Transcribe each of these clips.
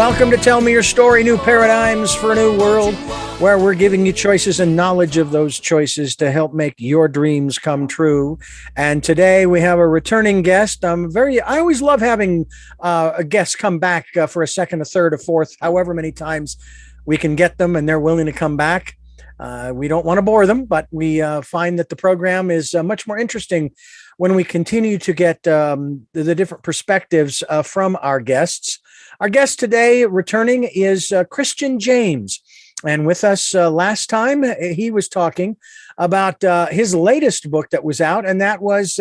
Welcome to Tell Me Your Story, New Paradigms for a New World, where we're giving you choices and knowledge of those choices to help make your dreams come true. And today we have a returning guest. I always love having a guest come back for a second, a third, a fourth, however many times we can get them and they're willing to come back. We don't want to bore them, but we find that the program is much more interesting when we continue to get the different perspectives from our guests. Our guest today returning is Kristian James. And with us last time, he was talking about his latest book that was out, and that was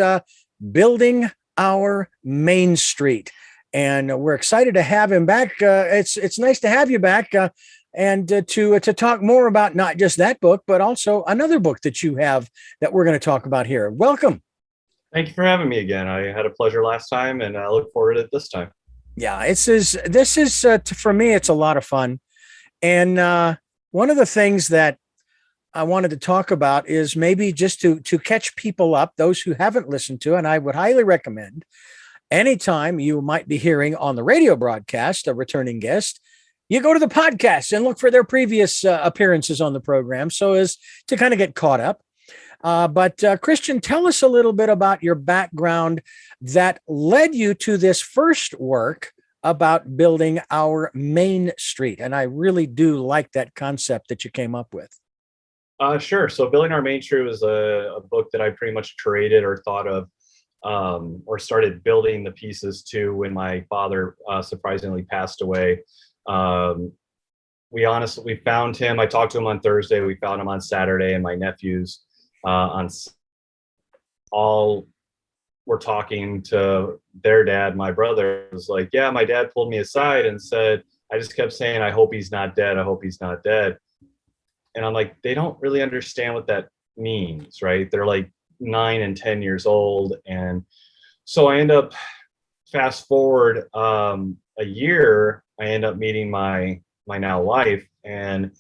Building Our Main Street. And we're excited to have him back. It's nice to have you back and to talk more about not just that book, but also another book that you have that we're going to talk about here. Welcome. Thank you for having me again. I had a pleasure last time, and I look forward to it this time. Yeah, this is for me, it's a lot of fun. And one of the things that I wanted to talk about is maybe just to catch people up, those who haven't listened to, and I would highly recommend anytime you might be hearing on the radio broadcast a returning guest, you go to the podcast and look for their previous appearances on the program so as to kind of get caught up. But Kristian, tell us a little bit about your background that led you to this first work about building our main street. And I really do like that concept that you came up with. Sure. So Building Our Main Street was a book that I pretty much created or thought of or started building the pieces to when my father surprisingly passed away. We found him. I talked to him on Thursday. We found him on Saturday, and my nephews all were talking to their dad. My brother was like, yeah, my dad pulled me aside and said, I just kept saying, I hope he's not dead. I hope he's not dead. And I'm like, they don't really understand what that means, right? They're like 9 and 10 years old. And so I end up fast forward a year, I end up meeting my now wife, and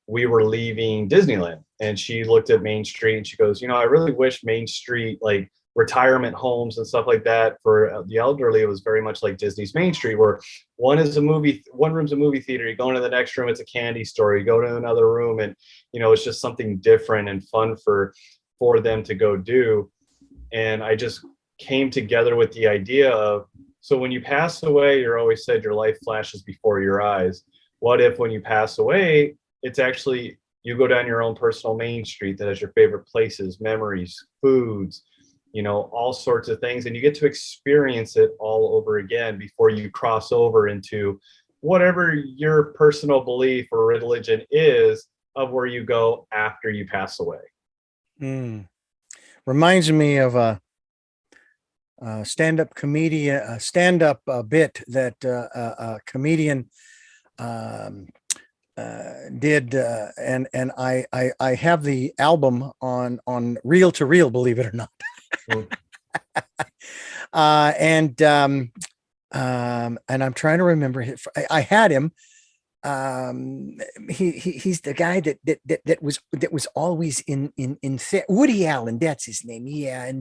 we were leaving Disneyland, and she looked at Main Street and she goes, I really wish Main Street, like retirement homes and stuff like that for the elderly, it was very much like Disney's Main Street, where one room's a movie theater, you go into the next room, it's a candy store, you go to another room, and it's just something different and fun for them to go do. And I just came together with the idea of, so when you pass away, you're always said your life flashes before your eyes. What if when you pass away, it's actually you go down your own personal main street that has your favorite places, memories, foods, all sorts of things, and you get to experience it all over again before you cross over into whatever your personal belief or religion is of where you go after you pass away. Reminds me of a stand-up comedian, a stand-up bit that a comedian did, and I have the album on reel to reel, believe it or not. And I'm trying to remember. I had him. He's the guy that was always in Woody Allen. That's his name. Yeah,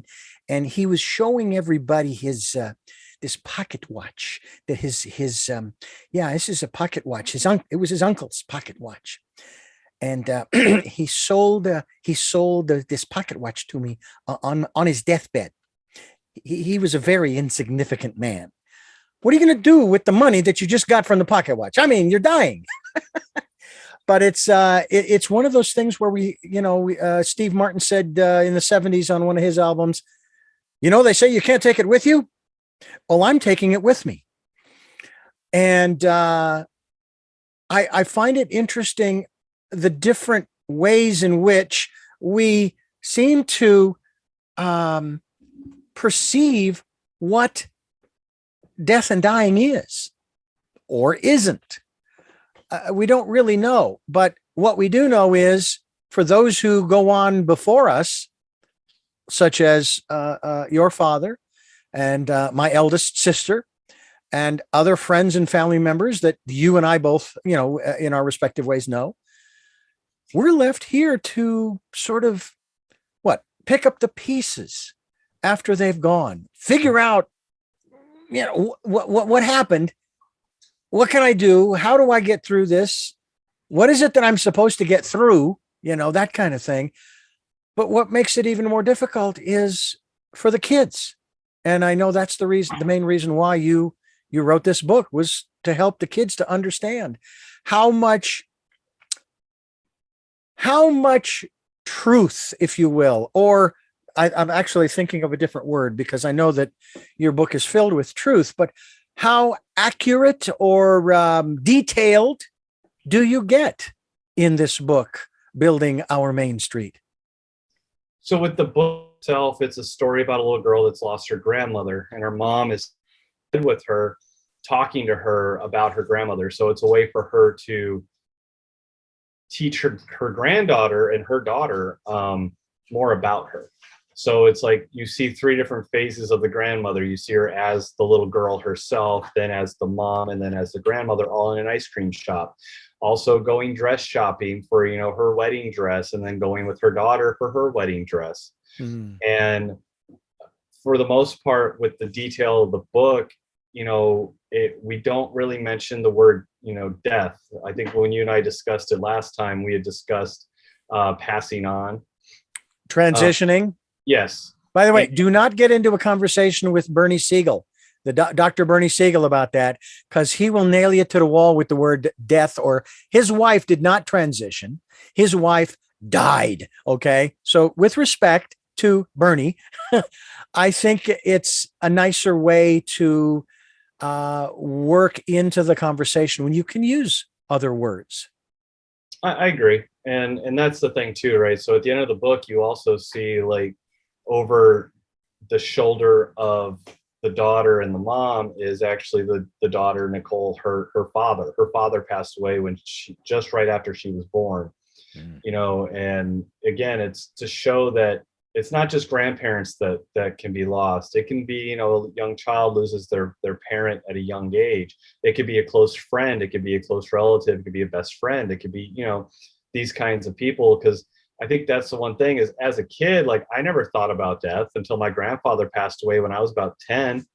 and he was showing everybody his this pocket watch that his this is a pocket watch. It was his uncle's pocket watch. And he sold this pocket watch to me on his deathbed. He was a very insignificant man. What are you going to do with the money that you just got from the pocket watch? I mean, you're dying. But it's one of those things where Steve Martin said in the 70s on one of his albums, they say you can't take it with you. Well, I'm taking it with me. And I find it interesting the different ways in which we seem to perceive what death and dying is or isn't. We don't really know, but what we do know is for those who go on before us, such as your father and my eldest sister and other friends and family members that you and I both, in our respective ways know, we're left here to sort of pick up the pieces after they've gone, figure out, what happened, what can I do? How do I get through this? What is it that I'm supposed to get through? That kind of thing. But what makes it even more difficult is for the kids. And I know that's the main reason why you wrote this book, was to help the kids to understand how much truth, if you will, or I'm actually thinking of a different word because I know that your book is filled with truth, but how accurate or detailed do you get in this book, Building Our Main Street? So with the book itself, it's a story about a little girl that's lost her grandmother, and her mom is with her, talking to her about her grandmother. So it's a way for her to teach her granddaughter and her daughter more about her. So it's like you see three different phases of the grandmother. You see her as the little girl herself, then as the mom, and then as the grandmother, all in an ice cream shop. Also going dress shopping for, her wedding dress, and then going with her daughter for her wedding dress. And for the most part, with the detail of the book, we don't really mention the word, death. I think when you and I discussed it last time, we had discussed passing on. Transitioning. Yes. By the way, do not get into a conversation with Bernie Siegel, the Dr. Bernie Siegel, about that, because he will nail you to the wall with the word death. Or his wife did not transition. His wife died. Okay. So with respect to Bernie, I think it's a nicer way to work into the conversation when you can use other words. I agree. And that's the thing too, right? So at the end of the book, you also see, like, over the shoulder of the daughter and the mom is actually the daughter, Nicole, her father. Her father passed away when just right after she was born. And again, it's to show that it's not just grandparents that can be lost. It can be, a young child loses their parent at a young age. It could be a close friend. It could be a close relative. It could be a best friend. It could be, these kinds of people. Because I think that's the one thing is, as a kid, like, I never thought about death until my grandfather passed away when I was about 10.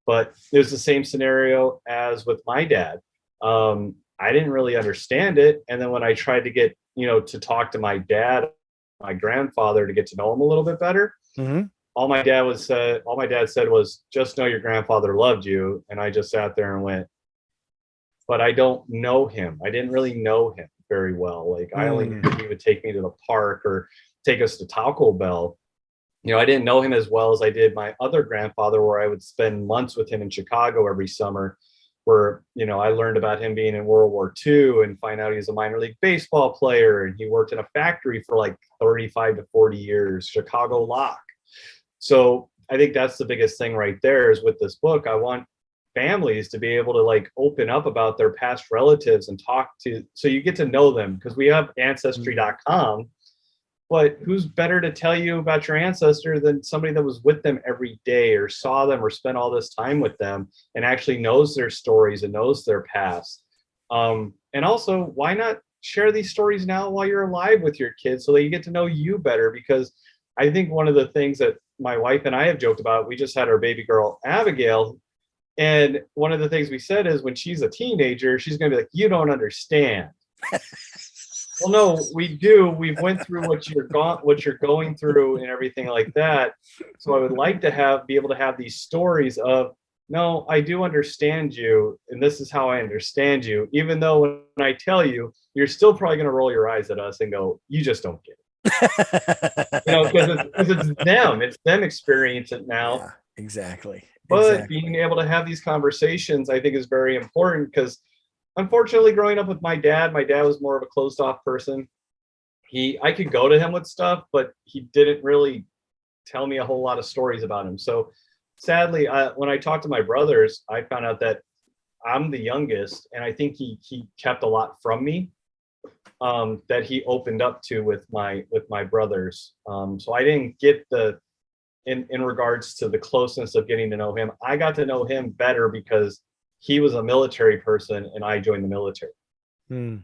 But there's the same scenario as with my dad. I didn't really understand it. And then when I tried to get, to talk to my dad, my grandfather, to get to know him a little bit better, all my dad said was, just know your grandfather loved you. And I just sat there and went, but I don't know him. I didn't really know him very well. Like, I only knew he would take me to the park or take us to Taco Bell. I didn't know him as well as I did my other grandfather, where I would spend months with him in Chicago every summer, where, I learned about him being in World War II and find out he was a minor league baseball player, and he worked in a factory for like 35 to 40 years, Chicago lock. So I think that's the biggest thing right there is with this book. I want families to be able to, like, open up about their past relatives and talk to, so you get to know them, because we have ancestry.com, but who's better to tell you about your ancestor than somebody that was with them every day, or saw them, or spent all this time with them, and actually knows their stories and knows their past. And also, why not share these stories now while you're alive with your kids, so that you get to know you better? Because I think one of the things that my wife and I have joked about, we just had our baby girl, Abigail, and one of the things we said is, when she's a teenager, she's going to be like, you don't understand. Well, no, we do. We've went through what you're going through and everything like that. So I would like to be able to have these stories of, no, I do understand you, and this is how I understand you. Even though when I tell you, you're still probably going to roll your eyes at us and go, you just don't get it. Because it's them experience it now. Yeah, exactly. But being able to have these conversations, I think, is very important, because unfortunately, growing up with my dad was more of a closed off person. I could go to him with stuff, but he didn't really tell me a whole lot of stories about him. So sadly, when I talked to my brothers, I found out that I'm the youngest, and I think he kept a lot from me that he opened up to with my brothers. So I didn't get in regards to the closeness of getting to know him. I got to know him better because he was a military person and I joined the military.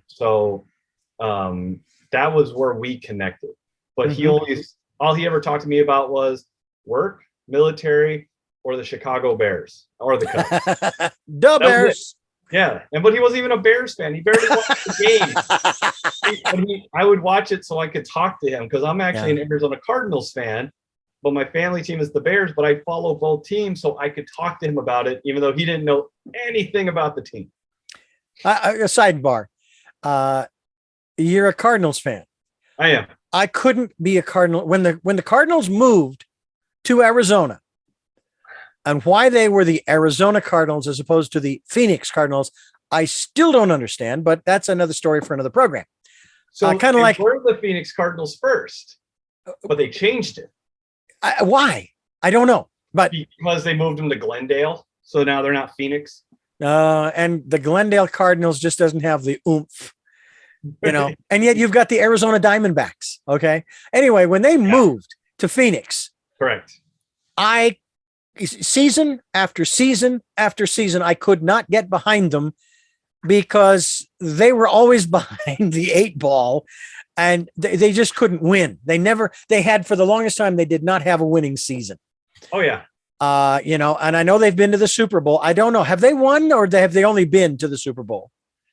So that was where we connected. But all he ever talked to me about was work, military, or the Chicago Bears, or the Cubs. The Bears. Yeah, but he wasn't even a Bears fan. He barely watched the game. I would watch it so I could talk to him because I'm actually an Arizona Cardinals fan, but my family team is the Bears. But I follow both teams so I could talk to him about it, even though he didn't know anything about the team. A sidebar. You're a Cardinals fan. I am. I couldn't be a Cardinal when the Cardinals moved to Arizona, and why they were the Arizona Cardinals as opposed to the Phoenix Cardinals, I still don't understand. But that's another story for another program. So kind of like were the Phoenix Cardinals first, but they changed it. Why? I don't know. But because they moved them to Glendale, so now they're not Phoenix. And the Glendale Cardinals just doesn't have the oomph. And yet you've got the Arizona Diamondbacks. Okay. Anyway, when they moved to Phoenix, correct. Season after season after season, I could not get behind them because they were always behind the 8-ball and they just couldn't win. They had for the longest time, they did not have a winning season. Oh yeah. And I know they've been to the Super Bowl. I don't know. Have they won or have they only been to the Super Bowl?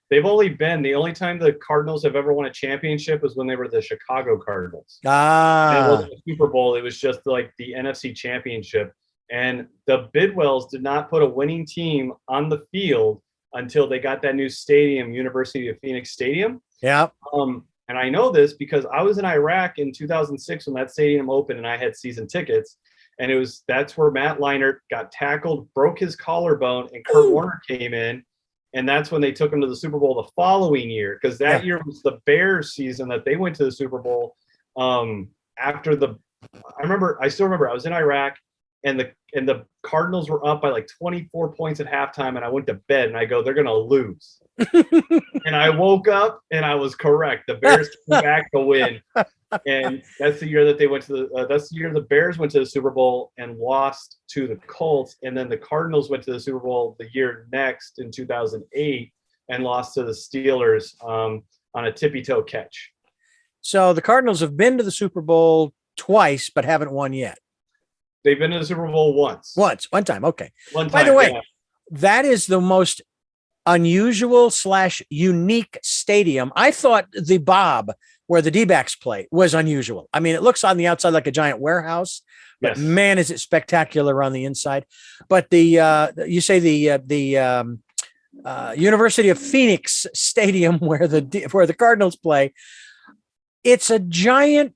They've only been. The only time the Cardinals have ever won a championship was when they were the Chicago Cardinals. And it wasn't a Super Bowl. It was just like the NFC Championship. And the Bidwells did not put a winning team on the field until they got that new stadium, University of Phoenix Stadium. Yeah. And I know this because I was in Iraq in 2006 when that stadium opened and I had season tickets. And that's where Matt Leinart got tackled, broke his collarbone, and Kurt Warner came in. And that's when they took him to the Super Bowl the following year, because that year was the Bears season that they went to the Super Bowl. I still remember I was in Iraq and the Cardinals were up by like 24 points at halftime. And I went to bed and I go, they're going to lose. And I woke up and I was correct. The Bears came back to win. And that's the year that they went to that's the year the Bears went to the Super Bowl and lost to the Colts. And then the Cardinals went to the Super Bowl the year next in 2008 and lost to the Steelers on a tippy-toe catch. So the Cardinals have been to the Super Bowl twice, but haven't won yet. They've been to the Super Bowl once. One time. Okay. One time, by the way, that is the most unusual / unique stadium. I thought the Bob where the D-backs play was unusual. I mean, it looks on the outside like a giant warehouse, but man, is it spectacular on the inside. But you say the University of Phoenix Stadium where the Cardinals play, it's a giant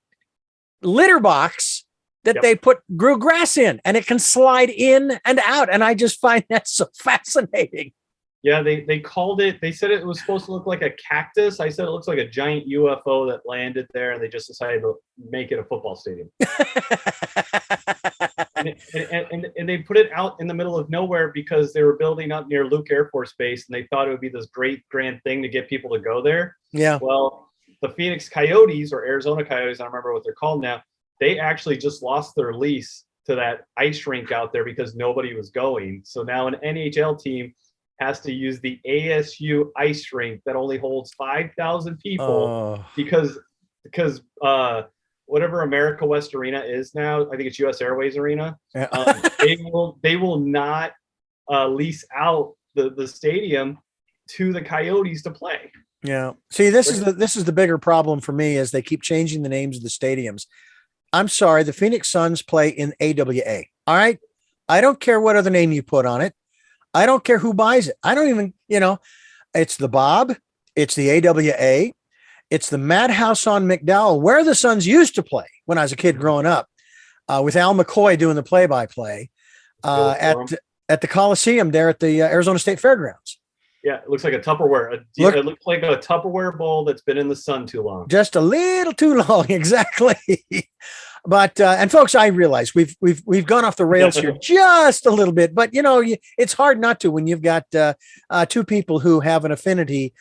litter box that they grew grass in, and it can slide in and out. And I just find that so fascinating. Yeah, they called it, they said it was supposed to look like a cactus. I said it looks like a giant UFO that landed there, and they just decided to make it a football stadium. and they put it out in the middle of nowhere because they were building up near Luke Air Force Base, and they thought it would be this great grand thing to get people to go there. Yeah. Well, the Phoenix Coyotes, or Arizona Coyotes, I don't remember what they're called now, they actually just lost their lease to that ice rink out there because nobody was going. So now an NHL team has to use the ASU ice rink that only holds 5,000 people because whatever America West Arena is now, I think it's US Airways Arena. They will not lease out the stadium to the Coyotes to play. Yeah. See, this is the bigger problem for me as they keep changing the names of the stadiums. I'm sorry, the Phoenix Suns play in AWA. All right. I don't care what other name you put on it. I don't care who buys it. I don't even, it's the Bob, it's the AWA, it's the Madhouse on McDowell, where the Suns used to play when I was a kid growing up, with Al McCoy doing the play-by-play at the Coliseum there at the Arizona State Fairgrounds. Yeah, it looks like a Tupperware. It looks like a Tupperware bowl that's been in the sun too long. Just a little too long, exactly. But and folks, I realize we've gone off the rails here just a little bit, but it's hard not to when you've got two people who have an affinity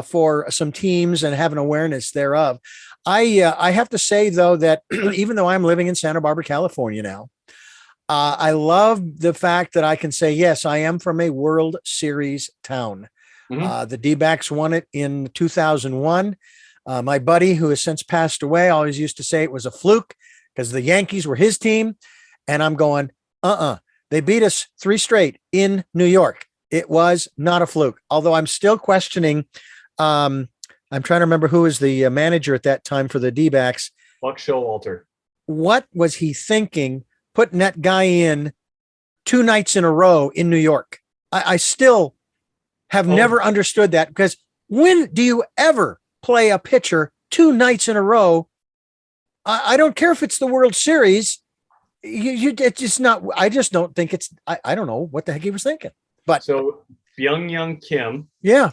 for some teams and have an awareness thereof. I have to say though that even though I'm living in Santa Barbara, California now, I love the fact that I can say yes, I am from a World Series town. Mm-hmm. The D-backs won it in 2001. My buddy, who has since passed away, always used to say it was a fluke because the Yankees were his team. And I'm going, they beat us 3 straight in New York. It was not a fluke, although I'm still questioning. I'm trying to remember who was the manager at that time for the D-backs. Buck Showalter. What was he thinking putting that guy in 2 nights in a row in New York? I still have never understood that, because when do you ever play a pitcher 2 nights in a row? I don't care if it's the World Series. It's just not. I just don't think it's. I don't know what the heck he was thinking. But so Byung-Young Kim, yeah,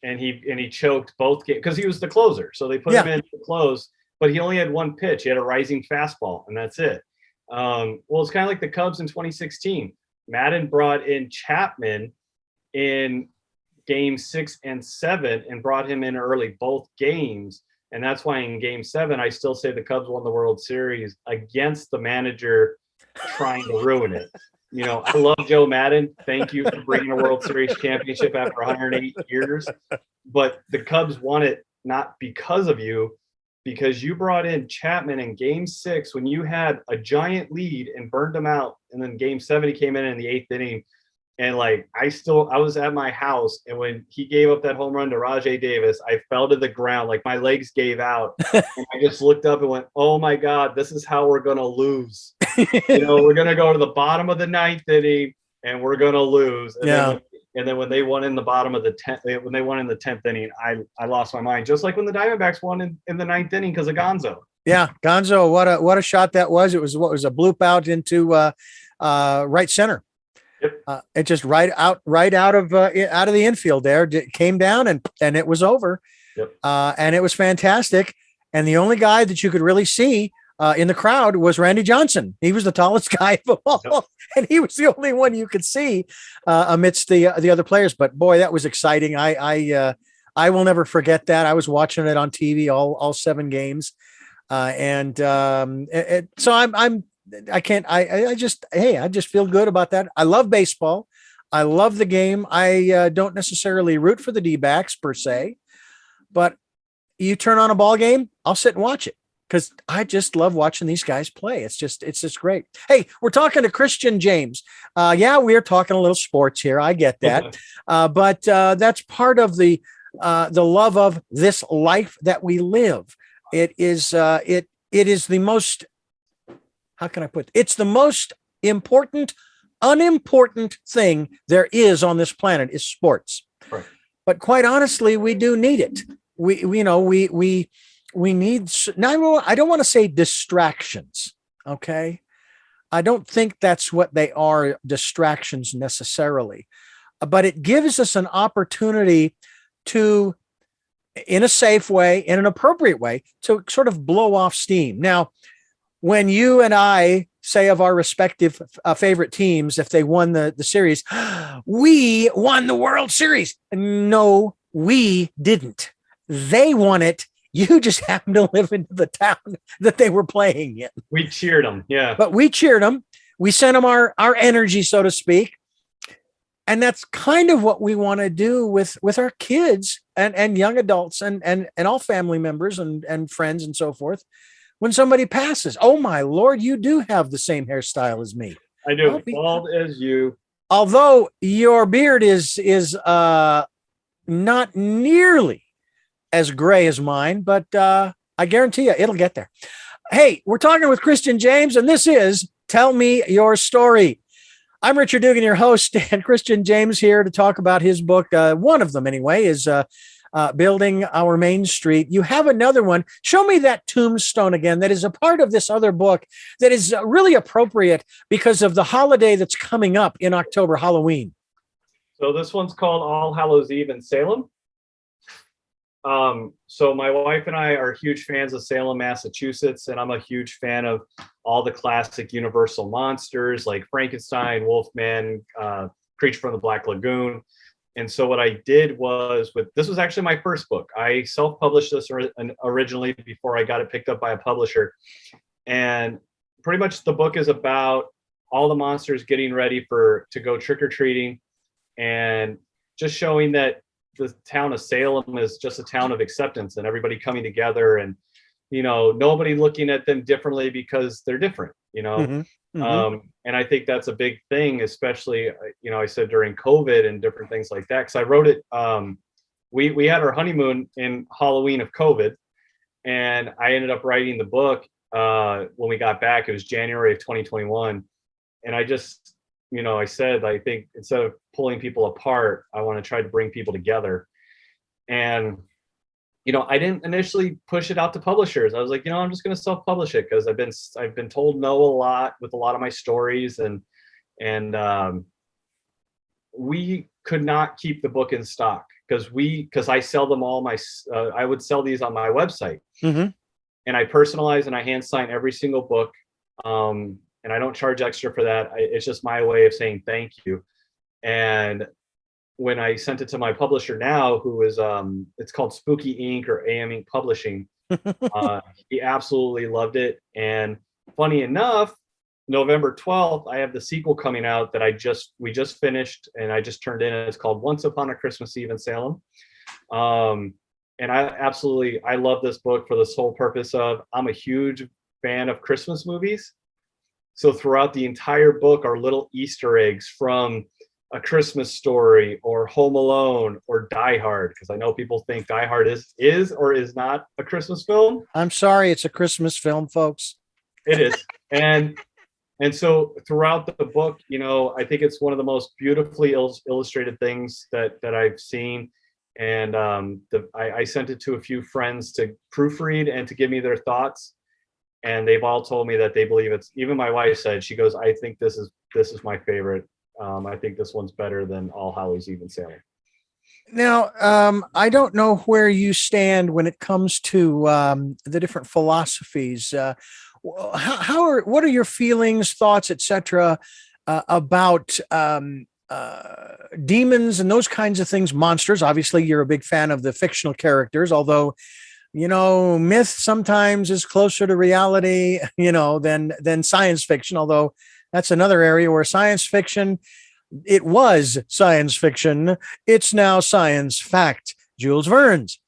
and he choked both games because he was the closer. So they put him in to close, but he only had 1 pitch. He had a rising fastball, and that's it. Well, it's kind of like the Cubs in 2016. Madden brought in Chapman in game 6 and 7 and brought him in early both games. And that's why in game 7, I still say the Cubs won the World Series against the manager trying to ruin it. You know, I love Joe Madden. Thank you for bringing a World Series championship after 108 years. But the Cubs won it not because of you, because you brought in Chapman in game 6 when you had a giant lead and burned them out. And then game 7, he came in the 8th inning. And like, I was at my house, and when he gave up that home run to Rajai Davis, I fell to the ground, like my legs gave out. And I just looked up and went, oh my God, this is how we're going to lose. You know, we're going to go to the bottom of the 9th inning and we're going to lose. And then when they won in the bottom of the 10th, when they won in the 10th inning, I lost my mind, just like when the Diamondbacks won in the 9th inning because of Gonzo. Yeah. Gonzo, what a shot that was. It was a bloop out into right center. Yep. It just right out of the infield there. It came down and it was over. Yep. And it was fantastic. And the only guy that you could really see in the crowd was Randy Johnson. He was the tallest guy of all, yep. And he was the only one you could see amidst the other players. But boy, that was exciting. I will never forget that. I was watching it on TV all 7 games, so I just feel good about that. I love baseball. I love the game. I don't necessarily root for the D-backs per se, but you turn on a ball game, I'll sit and watch it because I just love watching these guys play. It's just great. Hey, we're talking to Kristian James. We're talking a little sports here. I get that. But that's part of the love of this life that we live. It is the most, how can I put it? It's the most important, unimportant thing there is on this planet is sports. Right. But quite honestly, we do need it. We need, now I don't want to say distractions. Okay. I don't think that's what they are, distractions necessarily, but it gives us an opportunity to, in a safe way, in an appropriate way, to sort of blow off steam. Now, when you and I say of our respective favorite teams, if they won the series, we won the World Series. No, we didn't. They won it. You just happened to live in the town that they were playing in. We cheered them. Yeah. But we cheered them. We sent them our energy, so to speak. And that's kind of what we want to do with our kids and young adults and all family members and friends and so forth. When somebody passes, oh my Lord, you do have the same hairstyle as me. I do. Bald as you. Although your beard is not nearly as gray as mine, but I guarantee you it'll get there. Hey, we're talking with Kristian James, and this is Tell Me Your Story. I'm Richard Dugan, your host, and Kristian James here to talk about his book. One of them, anyway, is Building Our Main Street. You have another one. Show me that tombstone again that is a part of this other book that is really appropriate because of the holiday that's coming up in October, Halloween. So this one's called All Hallows Eve in Salem. So my wife and I are huge fans of Salem, Massachusetts, and I'm a huge fan of all the classic Universal monsters like Frankenstein, Wolfman, Creature from the Black Lagoon. And so what I did was this was actually my first book. I self-published this originally before I got it picked up by a publisher. And pretty much the book is about all the monsters getting ready to go trick-or-treating and just showing that the town of Salem is just a town of acceptance and everybody coming together. And nobody looking at them differently because they're different, Mm-hmm. Mm-hmm. and I think that's a big thing, especially, I said during COVID and different things like that. Cause I wrote it, we had our honeymoon in Halloween of COVID, and I ended up writing the book, when we got back. It was January of 2021. And I just, I said, I think instead of pulling people apart, I want to try to bring people together. And I didn't initially push it out to publishers. I was like, I'm just going to self-publish it, because I've been told no a lot with a lot of my stories, and we could not keep the book in stock, because I sell them all I would sell these on my website, Mm-hmm. and I personalize and I hand sign every single book, and I don't charge extra for that. It's just my way of saying thank you. And when I sent it to my publisher now, who is it's called Spooky Ink or AM Ink Publishing, he absolutely loved it. And funny enough, November 12th, I have the sequel coming out that we just finished and I just turned in. It's called Once Upon a Christmas Eve in Salem. And I love this book for the sole purpose of, I'm a huge fan of Christmas movies. So throughout the entire book are little Easter eggs from A Christmas Story or Home Alone or Die Hard, because I know people think Die Hard is or is not a Christmas film. I'm sorry, it's a Christmas film, folks. It is. And so throughout the book, I think it's one of the most beautifully illustrated things that I've seen. And I sent it to a few friends to proofread and to give me their thoughts. And they've all told me that they believe even my wife said, she goes, I think this is my favorite. I think this one's better than All Hallows Eve in Salem. Now, I don't know where you stand when it comes to the different philosophies. What are your feelings, thoughts, etc., about demons and those kinds of things, monsters? Obviously, you're a big fan of the fictional characters, although myth sometimes is closer to reality, than science fiction. Although that's another area where science fiction, it was science fiction, it's now science fact. Jules Verne's,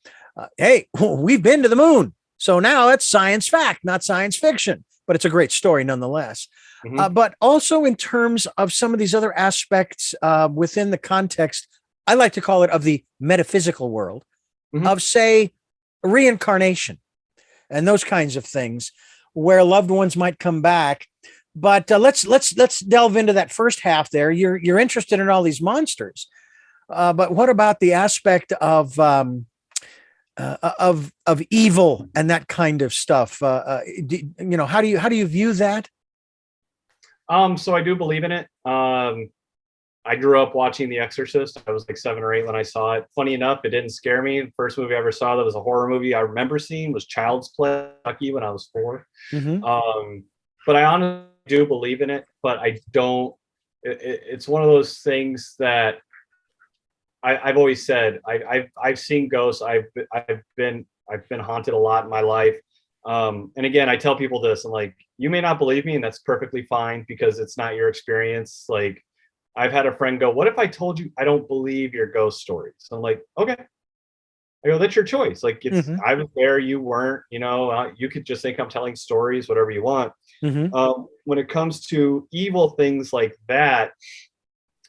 hey, we've been to the moon. So now it's science fact, not science fiction, but it's a great story nonetheless. Mm-hmm. But also in terms of some of these other aspects within the context, I like to call it, of the metaphysical world, mm-hmm. of, say, reincarnation and those kinds of things, where loved ones might come back. But let's delve into that first half there. You're interested in all these monsters, but what about the aspect of evil and that kind of stuff? How do you view that? So I do believe in it. I grew up watching The Exorcist. I was like 7 or 8 when I saw it. Funny enough, it didn't scare me. The first movie I ever saw that was a horror movie I remember seeing was Child's Play when I was 4. Mm-hmm. But I honestly do believe in it, but I don't. It's one of those things that I've always said. I've seen ghosts. I've been haunted a lot in my life. And again, I tell people this, and like, you may not believe me, and that's perfectly fine, because it's not your experience. Like, I've had a friend go, what if I told you I don't believe your ghost stories? So I'm like, okay. I go, that's your choice. Like, it's, mm-hmm. I was there, you weren't, you could just think I'm telling stories, whatever you want. Mm-hmm. When it comes to evil things like that,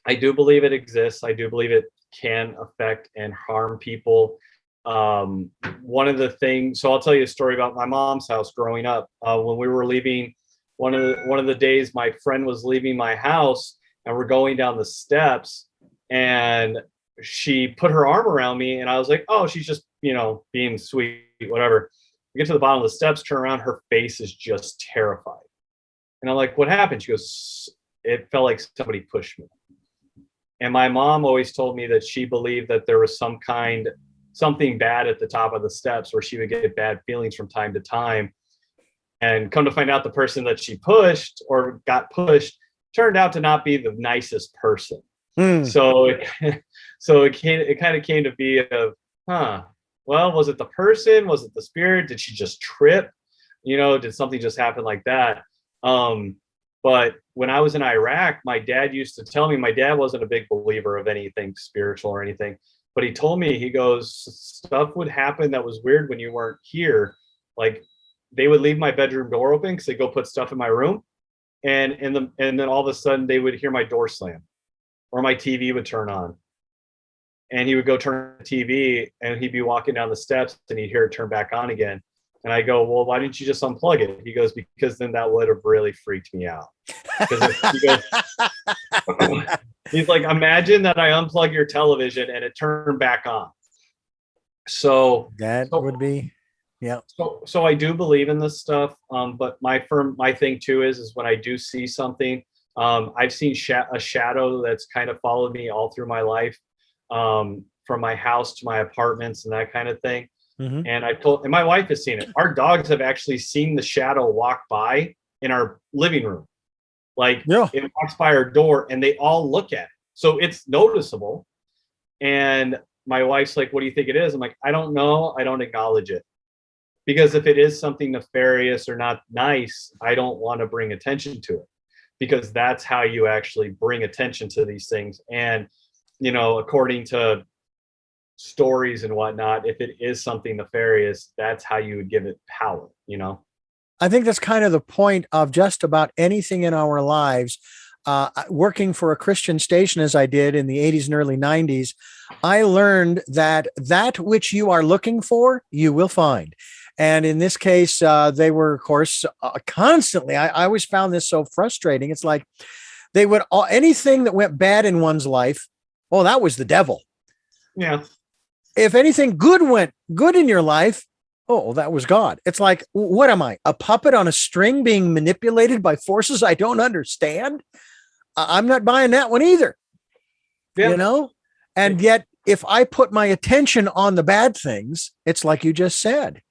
I do believe it exists. I do believe it can affect and harm people. One of the things, so I'll tell you a story about my mom's house growing up. When we were leaving, one of the days, my friend was leaving my house, and we're going down the steps, and she put her arm around me, and I was like, oh, she's just, being sweet, whatever. We get to the bottom of the steps, turn around, her face is just terrified. And I'm like, what happened? She goes, it felt like somebody pushed me. And my mom always told me that she believed that there was something bad at the top of the steps, where she would get bad feelings from time to time. And come to find out, the person that she pushed or got pushed turned out to not be the nicest person. So it kind of came to be of, well, was it the person? Was it the spirit? Did she just trip? Did something just happen like that? But when I was in Iraq, my dad used to tell me, my dad wasn't a big believer of anything spiritual or anything, but he told me, he goes, stuff would happen that was weird when you weren't here. Like, they would leave my bedroom door open because they go put stuff in my room, and then all of a sudden they would hear my door slam, or my TV would turn on, and he would go turn the TV, and he'd be walking down the steps, and he'd hear it turn back on again. And I go, well, why didn't you just unplug it? He goes, because then that would have really freaked me out. He's like, imagine that I unplug your television and it turned back on. So that would be, yeah. So I do believe in this stuff. But my thing too is when I do see something, I've seen a shadow that's kind of followed me all through my life, from my house to my apartments and that kind of thing. Mm-hmm. And my wife has seen it. Our dogs have actually seen the shadow walk by in our living room. Like, it walks by our door and they all look at it. So it's noticeable. And my wife's like, what do you think it is? I'm like, I don't know. I don't acknowledge it. Because if it is something nefarious or not nice, I don't want to bring attention to it. Because that's how you actually bring attention to these things. And, according to stories and whatnot, if it is something nefarious, that's how you would give it power. I think that's kind of the point of just about anything in our lives. Working for a Christian station as I did in the 80s and early 90s, I learned that which you are looking for, you will find. And in this case, they were, of course, constantly. I always found this so frustrating. It's like they would anything that went bad in one's life, oh, that was the devil. Yeah. If anything went good in your life, oh, that was God. It's like, what am I, a puppet on a string being manipulated by forces I don't understand? I'm not buying that one either. Yeah. And yet, if I put my attention on the bad things, it's like you just said.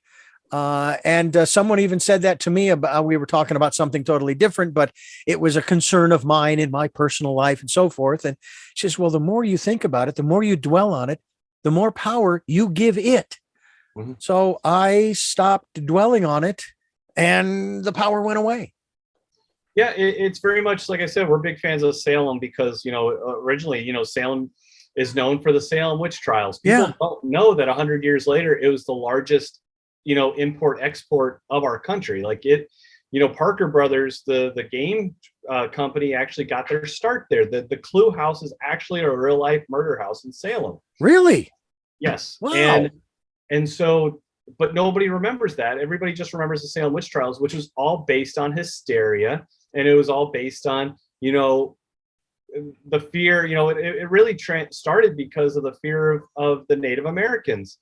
And someone even said that to me about, we were talking about something totally different, but it was a concern of mine in my personal life and so forth. And she says, well, the more you think about it, the more you dwell on it, the more power you give it. Mm-hmm. So I stopped dwelling on it and the power went away. Yeah, it's very much, like I said, we're big fans of Salem because, originally, Salem is known for the Salem witch trials. People don't know that 100 years later, it was the largest, import export of our country. Like Parker Brothers, the game company, actually got their start there. The Clue House is actually a real life murder house in Salem. Really? Yes. Wow. And so, but nobody remembers that. Everybody just remembers the Salem witch trials, which was all based on hysteria. And it was all based on, the fear, it really started because of the fear of the Native Americans,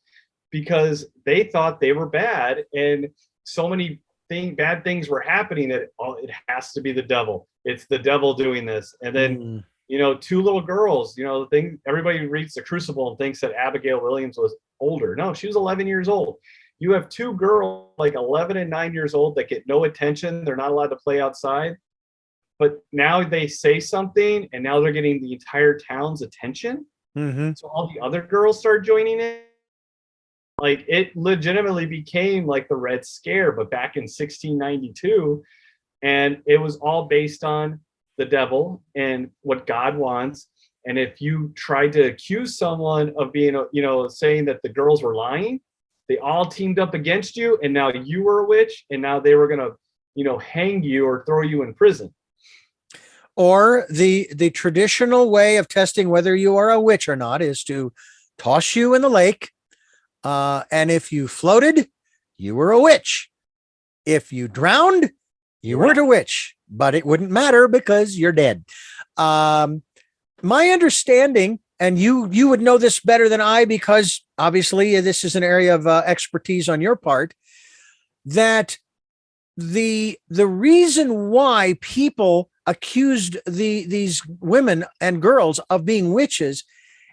because they thought they were bad. And so many bad things were happening that it has to be the devil. It's the devil doing this. And then, two little girls, everybody reads The Crucible and thinks that Abigail Williams was older. No, she was 11 years old. You have two girls like 11 and 9 years old that get no attention. They're not allowed to play outside. But now they say something and now they're getting the entire town's attention. Mm-hmm. So all the other girls start joining in. Like, it legitimately became like the Red Scare, but back in 1692. And it was all based on the devil and what God wants. And if you tried to accuse someone of being, saying that the girls were lying, they all teamed up against you. And now you were a witch. And now they were going to, hang you or throw you in prison. Or the traditional way of testing whether you are a witch or not is to toss you in the lake. And if you floated, you were a witch. If you drowned, you weren't a witch, but it wouldn't matter because you're dead. My understanding, and you would know this better than I, because obviously this is an area of expertise on your part, that the reason why people accused these women and girls of being witches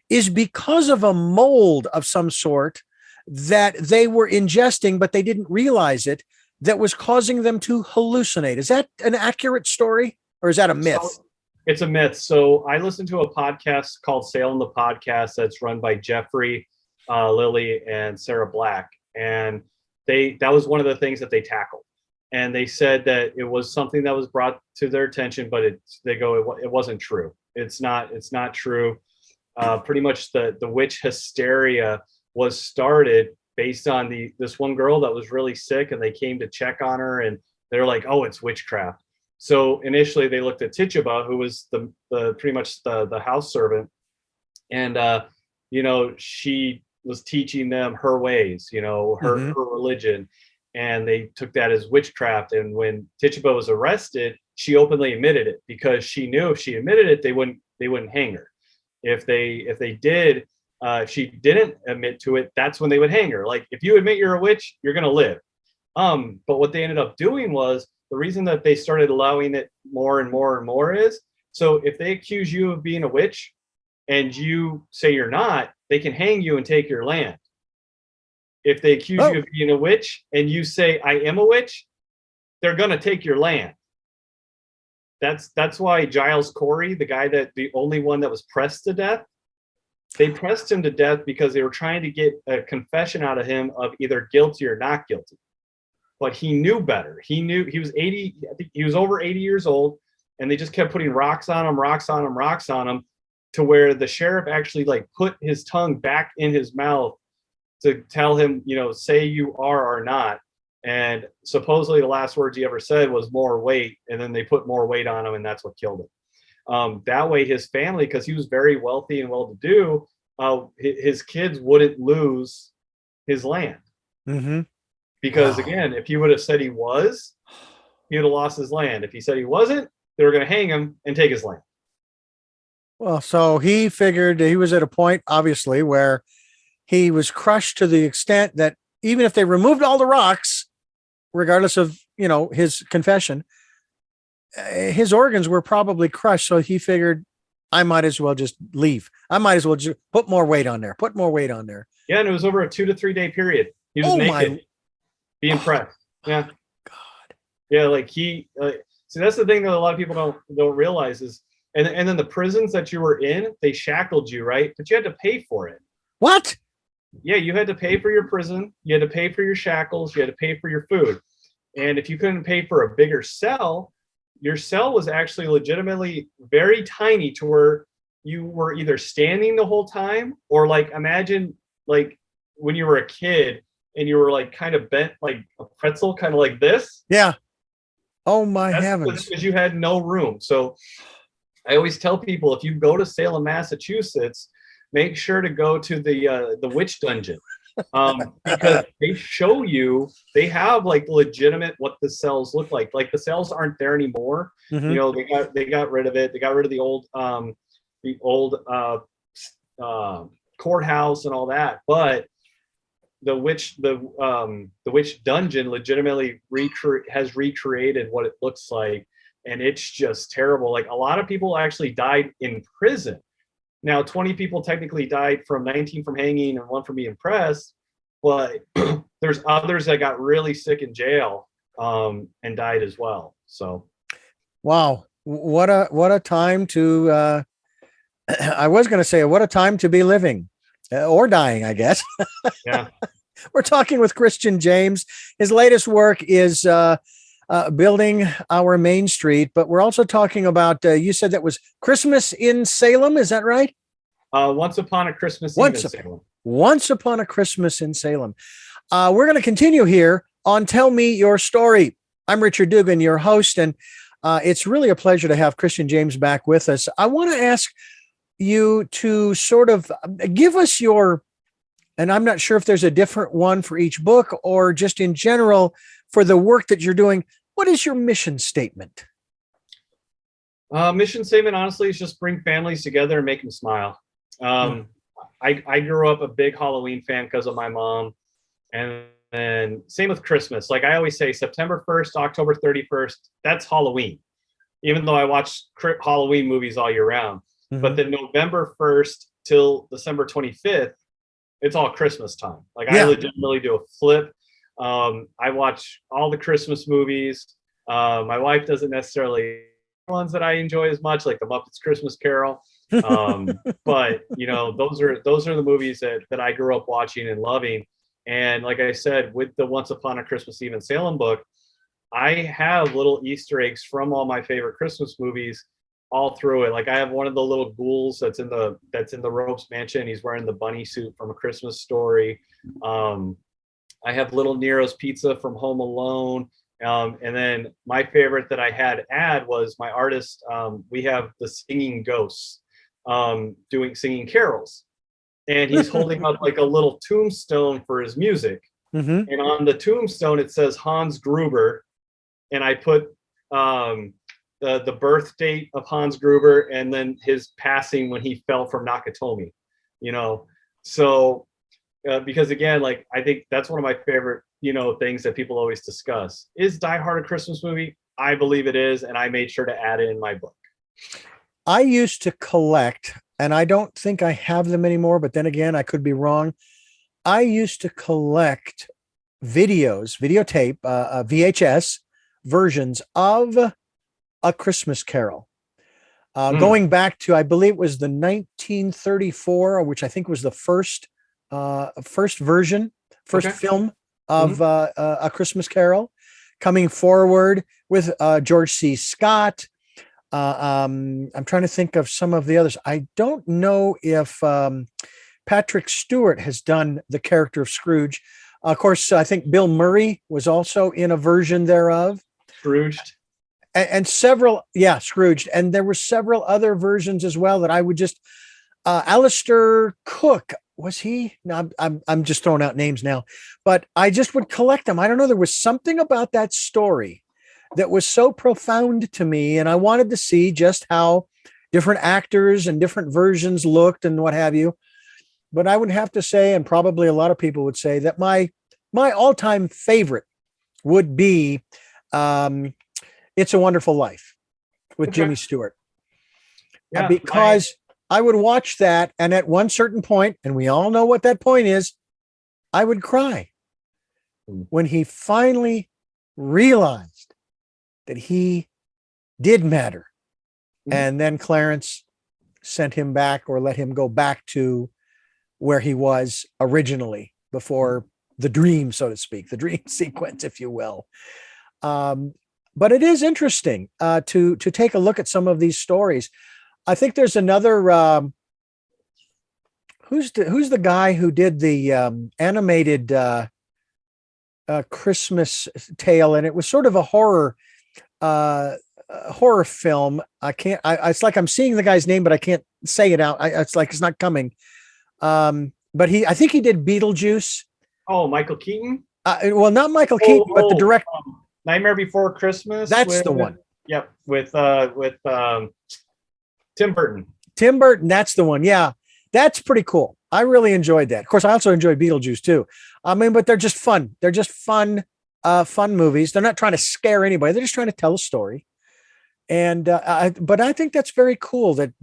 is because of a mold of some sort that they were ingesting, but they didn't realize it, that was causing them to hallucinate. Is that an accurate story, or is that a myth? So, it's a myth. So I listened to a podcast called Salem the Podcast that's run by Jeffrey, Lilly, and Sarah Black. And that was one of the things that they tackled. And they said that it was something that was brought to their attention, but it wasn't true. It's not true. Pretty much the witch hysteria was started based on this one girl that was really sick, and they came to check on her, and they're like, oh, it's witchcraft. So initially they looked at Tituba, who was the pretty much the house servant, and she was teaching them her ways, her religion, and they took that as witchcraft. And when Tituba was arrested, she openly admitted it, because she knew if she admitted it, they wouldn't hang her. If she didn't admit to it, that's when they would hang her. Like, if you admit you're a witch, you're gonna live. But what they ended up doing was, the reason that they started allowing it more and more and more is, so if they accuse you of being a witch and you say you're not, they can hang you and take your land. If they accuse you of being a witch and you say I am a witch, they're gonna take your land. That's why Giles Corey, the only one that was pressed to death, they pressed him to death because they were trying to get a confession out of him of either guilty or not guilty. But he knew better. He knew he was 80. I think he was over 80 years old, and they just kept putting rocks on him, to where the sheriff actually like put his tongue back in his mouth to tell him, say you are or not. And supposedly the last words he ever said was more weight, and then they put more weight on him, and that's what killed him. That way his family, because he was very wealthy and well-to-do, his kids wouldn't lose his land. Mm-hmm. Because again, if he would have said he was, he would have lost his land. If he said he wasn't, they were going to hang him and take his land. Well, so he figured he was at a point, obviously, where he was crushed to the extent that even if they removed all the rocks, regardless of, his confession, his organs were probably crushed. So he figured, I might as well just leave. I might as well just put more weight on there. Yeah, and it was over a 2 to 3 day period. He was naked, being pressed. Yeah. God. Yeah, like see, that's the thing that a lot of people don't realize is, and then the prisons that you were in, they shackled you, right? But you had to pay for it. What? Yeah, you had to pay for your prison. You had to pay for your shackles. You had to pay for your food. And if you couldn't pay for a bigger cell, your cell was actually legitimately very tiny, to where you were either standing the whole time, or like, imagine like when you were a kid and you were like kind of bent like a pretzel, kind of like this. Yeah. Oh my heavens. Because you had no room. So I always tell people, if you go to Salem, Massachusetts, make sure to go to the witch dungeon, because they show you, they have like legitimate what the cells look like. Like, the cells aren't there anymore. Mm-hmm. They got rid of it. They got rid of the old courthouse and all that. But the witch dungeon legitimately has recreated what it looks like, and it's just terrible. Like, a lot of people actually died in prison. Now, 20 people technically died, from 19 from hanging and 1 from being pressed, but there's others that got really sick in jail, and died as well. So, wow, what a time to I was going to say, what a time to be living, or dying, I guess. Yeah. We're talking with Kristian James. His latest work is Building Our Main Street, but we're also talking about, you said that was Christmas in Salem. Is that right? Once Upon a Christmas Eve in Salem. Once Upon a Christmas in Salem. We're going to continue here on Tell Me Your Story. I'm Richard Dugan, your host, and it's really a pleasure to have Kristian James back with us. I want to ask you to sort of give us and I'm not sure if there's a different one for each book or just in general for the work that you're doing. What is your mission statement? Mission statement, honestly, is just bring families together and make them smile. I grew up a big Halloween fan because of my mom, and then same with Christmas. Like, I always say, September 1st, October 31st, that's Halloween, even though I watch Halloween movies all year round. Mm-hmm. But then November 1st till December 25th, it's all Christmas time. Like, I legitimately do a flip. I watch all the Christmas movies. My wife doesn't necessarily ones that I enjoy as much, like the Muppets Christmas Carol. But those are the movies that I grew up watching and loving. And like I said, with the Once Upon a Christmas Eve in Salem book, I have little Easter eggs from all my favorite Christmas movies all through it. Like, I have one of the little ghouls that's in the Ropes mansion. He's wearing the bunny suit from A Christmas Story. I have Little Nero's Pizza from Home Alone. And then my favorite that I had add was my artist. We have the Singing Ghosts singing carols. And he's holding up like a little tombstone for his music. Mm-hmm. And on the tombstone, it says Hans Gruber. And I put the birth date of Hans Gruber and then his passing when he fell from Nakatomi, So because again, like, I think that's one of my favorite, things that people always discuss. Is Die Hard a Christmas movie? I believe it is. And I made sure to add it in my book. I used to collect, and I don't think I have them anymore, but then again, I could be wrong. I used to collect videotape, VHS versions of A Christmas Carol. Going back to, I believe it was the 1934, which I think was the first version, film of A Christmas Carol, coming forward with George C. Scott. I'm trying to think of some of the others. I don't know if Patrick Stewart has done the character of Scrooge. Of course, I think Bill Murray was also in a version thereof. Scrooged. And several, Scrooged. And there were several other versions as well that I would just, Alistair Cook, was he? No, I'm just throwing out names now, but I just would collect them. I don't know. There was something about that story that was so profound to me. And I wanted to see just how different actors and different versions looked and what have you. But I would have to say, and probably a lot of people would say, that my all-time favorite would be It's a Wonderful Life with Jimmy Stewart. Yeah, because I would watch that, and at one certain point, and we all know what that point is, I would cry when he finally realized that he did matter. And then Clarence sent him back, or let him go back to where he was originally before the dream, so to speak, the dream sequence, if you will. But it is interesting to take a look at some of these stories. I think there's another, who's the guy who did the animated Christmas tale, and it was sort of a horror film. It's like I'm seeing the guy's name, but I can't say it out. It's like it's not coming. But I think he did Beetlejuice. Oh, Michael Keaton? Well, not Michael Keaton, but the direct Nightmare Before Christmas. That's the one. Yep, with Tim Burton. Tim Burton, that's the one. Yeah, that's pretty cool. I really enjoyed that. Of course, I also enjoyed Beetlejuice too. I mean, but they're just fun. They're just fun movies. They're not trying to scare anybody. They're just trying to tell a story. And but I think that's very cool that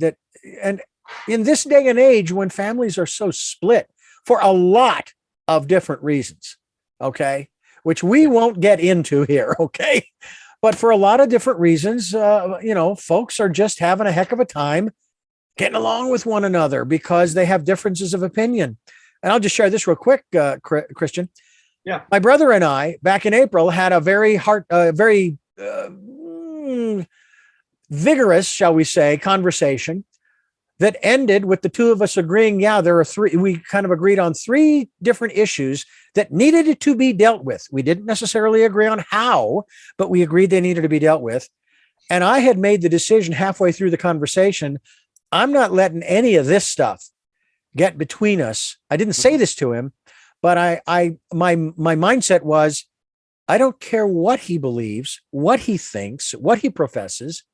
and in this day and age when families are so split for a lot of different reasons, okay, which we won't get into here, okay, but for a lot of different reasons, folks are just having a heck of a time getting along with one another because they have differences of opinion. And I'll just share this real quick, Kristian. Yeah. My brother and I, back in April, had a very vigorous, shall we say, conversation that ended with the two of us agreeing, there are three. We kind of agreed on three different issues that needed to be dealt with. We didn't necessarily agree on how, but we agreed they needed to be dealt with. And I had made the decision halfway through the conversation, I'm not letting any of this stuff get between us. I didn't say this to him, but my mindset was, I don't care what he believes, what he thinks, what he professes.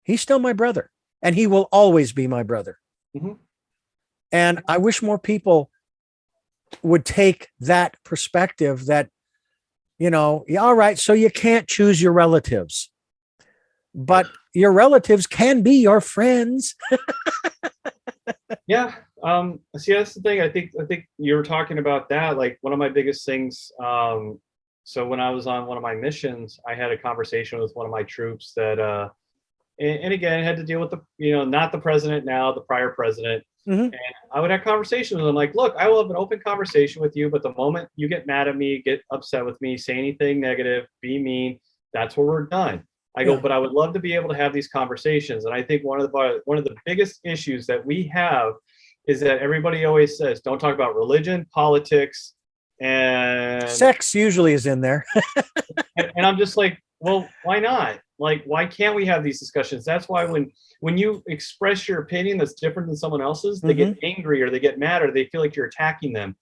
He's still my brother, and he will always be my brother. Mm-hmm. And I wish more people would take that perspective that, all right, so you can't choose your relatives, but your relatives can be your friends. Yeah. See, that's the thing. I think you were talking about that. Like one of my biggest things. So when I was on one of my missions, I had a conversation with one of my troops that, and again, had to deal with not the president now, the prior president. Mm-hmm. And I would have conversations with him like, look, I will have an open conversation with you, but the moment you get mad at me, get upset with me, say anything negative, be mean, that's where we're done. I go, but I would love to be able to have these conversations. And I think one of the biggest issues that we have is that everybody always says, don't talk about religion, politics, And sex usually is in there. and I'm just like, well, why not? Like, why can't we have these discussions? That's why when you express your opinion that's different than someone else's, they get angry or they get mad or they feel like you're attacking them.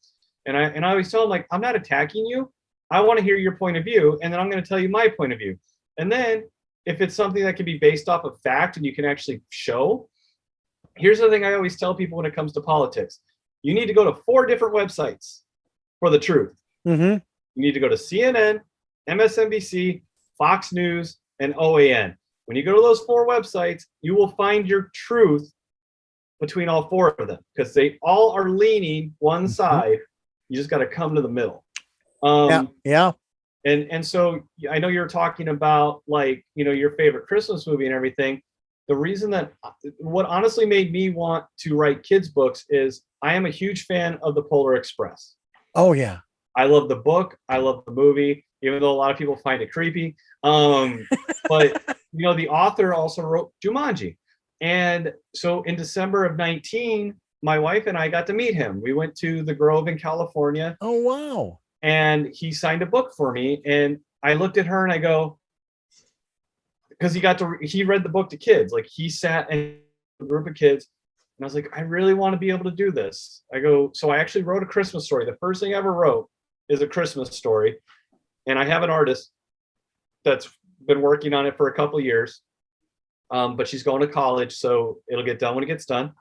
And I always tell them, like, I'm not attacking you. I want to hear your point of view, and then I'm going to tell you my point of view. And then if it's something that can be based off of fact and you can actually show, here's the thing I always tell people when it comes to politics. You need to go to 4 different websites for the truth. You need to go to CNN, MSNBC, Fox News, and OAN. When you go to those 4 websites, you will find your truth between all 4 of them, because they all are leaning one side. You just got to come to the middle. Yeah. And so I know you're talking about, like, you know, your favorite Christmas movie and everything. The reason that what honestly made me want to write kids books is I am a huge fan of the Polar Express. Oh yeah. I love the book. I love the movie, even though a lot of people find it creepy. But you know, the author also wrote Jumanji. And so in December of 19, my wife and I got to meet him. We went to the Grove in California. Oh wow. And he signed a book for me. And I looked at her and I go, because he read the book to kids. Like, he sat in a group of kids. And I was like, I really want to be able to do this. I go, so I actually wrote a Christmas story. The first thing I ever wrote is a Christmas story. And I have an artist that's been working on it for a couple of years. But she's going to college, so it'll get done when it gets done.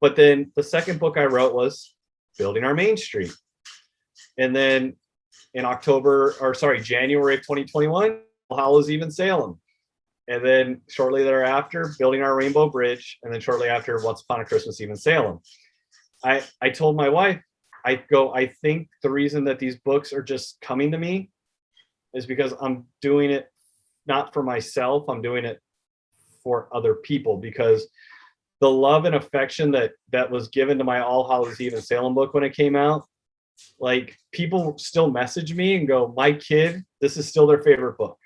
But then the second book I wrote was Building Our Main Street. And then in January of 2021, All Hallows Eve in Salem. And then shortly thereafter, Building Our Rainbow Bridge. And then shortly after, Once Upon a Christmas Eve in Salem. I told my wife, I think the reason that these books are just coming to me is because I'm doing it not for myself. I'm doing it for other people, because the love and affection that was given to my All Hallows Eve in Salem book when it came out, like, people still message me and go, my kid, this is still their favorite book.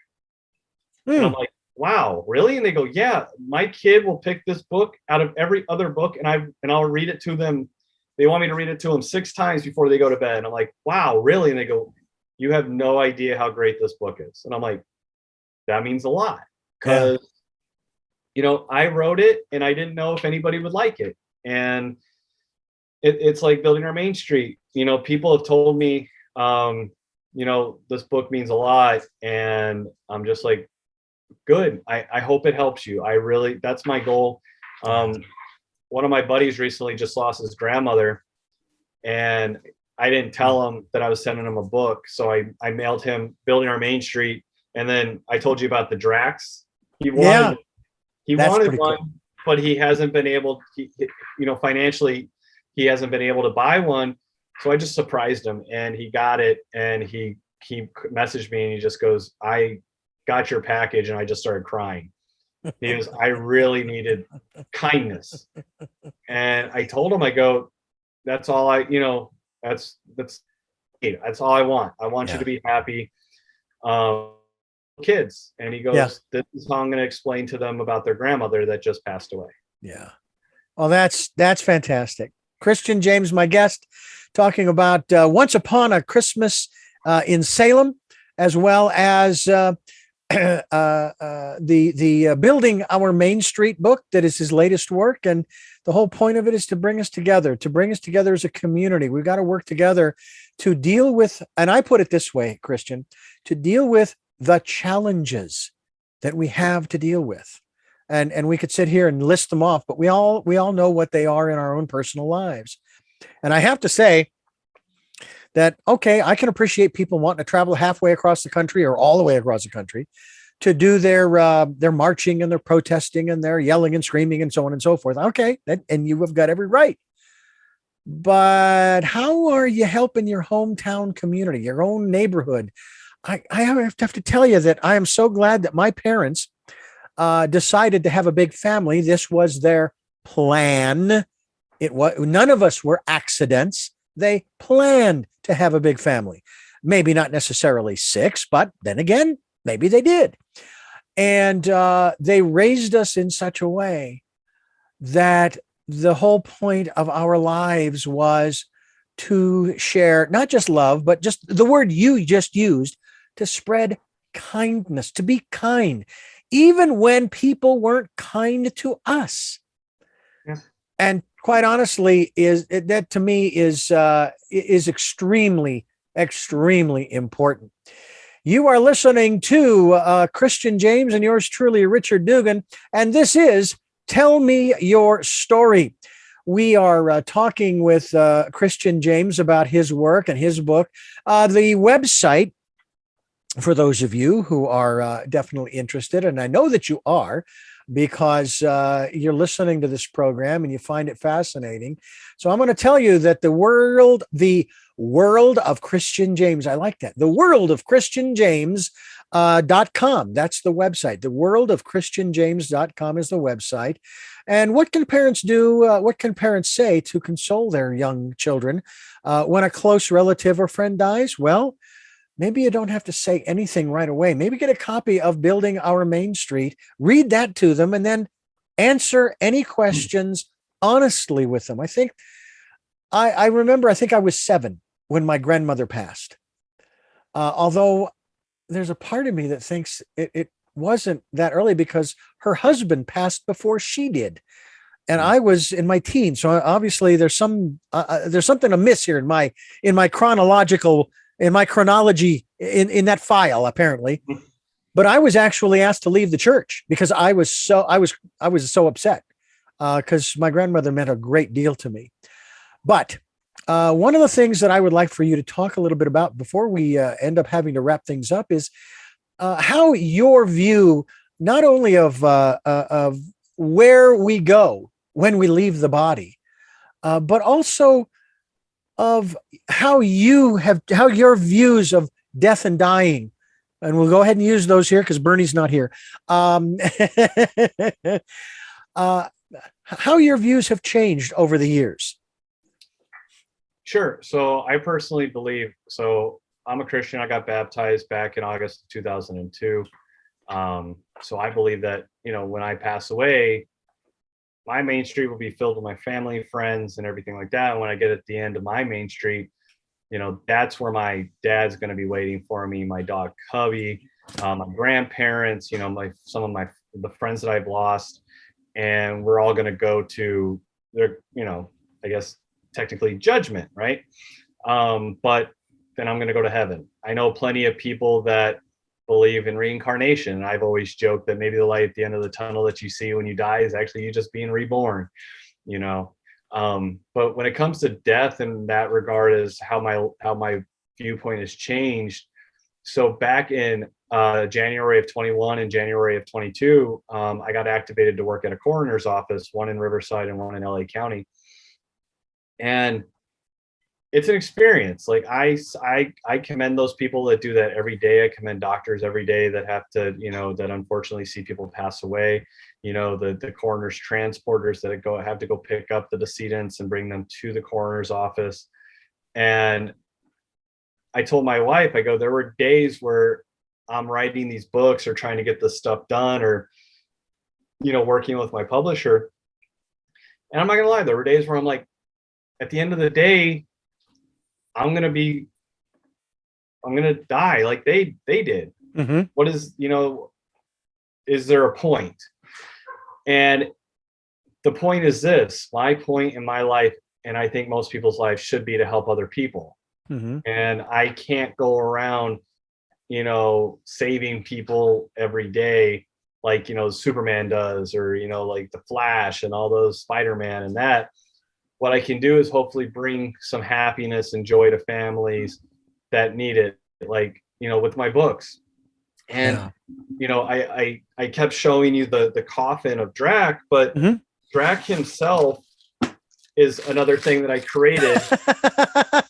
And I'm like, wow, really? And they go, yeah, my kid will pick this book out of every other book, and I'll read it to them. They want me to read it to them 6 times before they go to bed. And I'm like, wow, really? And they go, you have no idea how great this book is. And I'm like, that means a lot, because you know, I wrote it and I didn't know if anybody would like it. And it's like Building Our Main Street. You know, people have told me, you know, this book means a lot. And I'm just like, good. I hope it helps you. That's my goal. One of my buddies recently just lost his grandmother, and I didn't tell him that I was sending him a book. So I mailed him Building Our Main Street. And then I told you about the Dracs. He wanted one, cool. But he hasn't been able, you know, financially, he hasn't been able to buy one. So I just surprised him, and he got it, and he messaged me and he just goes, I got your package, and I just started crying. He goes, I really needed kindness. And I told him, I go, that's all that's all I want. I want you to be happy. Kids. And he goes, this is how I'm going to explain to them about their grandmother that just passed away. Yeah. Well, that's fantastic. Kristian James, my guest, talking about Once Upon a Christmas in Salem, as well as the Building Our Main Street book that is his latest work. And the whole point of it is to bring us together as a community. We've got to work together to deal with, and I put it this way, Kristian, to deal with the challenges that we have to deal with. And we could sit here and list them off, but we all know what they are in our own personal lives. And I have to say that, okay, I can appreciate people wanting to travel halfway across the country or all the way across the country to do their marching and their protesting and their yelling and screaming and so on and so forth. Okay. And you have got every right. But how are you helping your hometown community, your own neighborhood? I have to tell you that I am so glad that my parents decided to have a big family. This was their plan. None of us were accidents. They planned to have a big family. Maybe not necessarily 6, but then again, maybe they did. And they raised us in such a way that the whole point of our lives was to share not just love, but just the word you just used, to spread kindness, to be kind, even when people weren't kind to us. Yeah. And quite honestly, that to me is extremely, extremely important. You are listening to Kristian James and yours truly, Richard Dugan, and this is Tell Me Your Story. We are talking with Kristian James about his work and his book. The website, for those of you who are definitely interested, and I know that you are, because you're listening to this program and you find it fascinating. So I'm going to tell you that the world of Kristian James, I like that. The world of Kristian James .com. That's the website. The world of James.com is the website. And what can parents do? What can parents say to console their young children when a close relative or friend dies? Well, maybe you don't have to say anything right away. Maybe get a copy of Building Our Main Street, read that to them, and then answer any questions honestly with them. I think I remember, I think I was 7 when my grandmother passed. Although there's a part of me that thinks it wasn't that early because her husband passed before she did. And I was in my teens. So obviously there's something amiss here in my chronology in that file, apparently. But I was actually asked to leave the church because I was so upset because my grandmother meant a great deal to me. But one of the things that I would like for you to talk a little bit about before we end up having to wrap things up is how your view not only of where we go when we leave the body, but also of how your views of death and dying, and we'll go ahead and use those here because Bernie's not here. How your views have changed over the years. Sure. So I personally believe, so I'm a Christian. I got baptized back in August of 2002. So I believe that, when I pass away, my main street will be filled with my family, friends, and everything like that. And when I get at the end of my main street, that's where my dad's going to be waiting for me, my dog Cubby, my grandparents, the friends that I've lost, and we're all going to go to their, I guess technically judgment, right? But then I'm going to go to heaven. I know plenty of people that believe in reincarnation. And I've always joked that maybe the light at the end of the tunnel that you see when you die is actually you just being reborn, but when it comes to death in that regard is how my viewpoint has changed. So back in January of 21 and January of 22, I got activated to work at a coroner's office, one in Riverside and one in LA County. And it's an experience. Like I commend those people that do that every day. I commend doctors every day that have to, that unfortunately see people pass away. The coroner's transporters that have to go pick up the decedents and bring them to the coroner's office. And I told my wife, I go, there were days where I'm writing these books or trying to get this stuff done or, working with my publisher. And I'm not gonna lie, there were days where I'm like, at the end of the day, I'm gonna die like they did. Mm-hmm. What is, is there a point? And the point is this, my point in my life, and I think most people's lives should be to help other people. Mm-hmm. And I can't go around, saving people every day like, Superman does, or, like the Flash and all those Spider-Man and that. What I can do is hopefully bring some happiness and joy to families that need it, like, with my books. And, I kept showing you the coffin of Drac, but mm-hmm. Drac himself is another thing that I created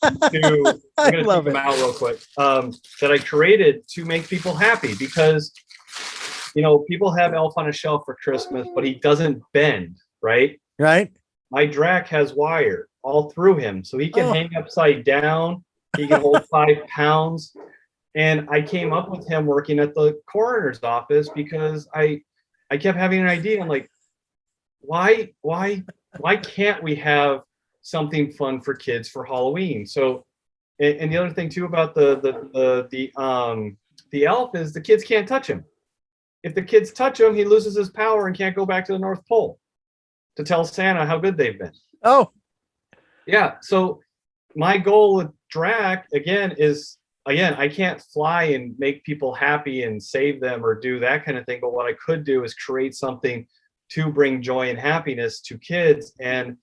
I'm going to take them out real quick, that I created to make people happy because, people have Elf on a Shelf for Christmas, but he doesn't bend, right? Right. My Drac has wire all through him, so he can hang upside down. He can hold 5 pounds. And I came up with him working at the coroner's office because I kept having an idea. I'm like, why can't we have something fun for kids for Halloween. So, and the other thing too about the elf is the kids can't touch him. If the kids touch him, he loses his power and can't go back to the North Pole to tell Santa how good they've been. Oh, yeah. So my goal with Drac again is, I can't fly and make people happy and save them or do that kind of thing. But what I could do is create something to bring joy and happiness to kids. And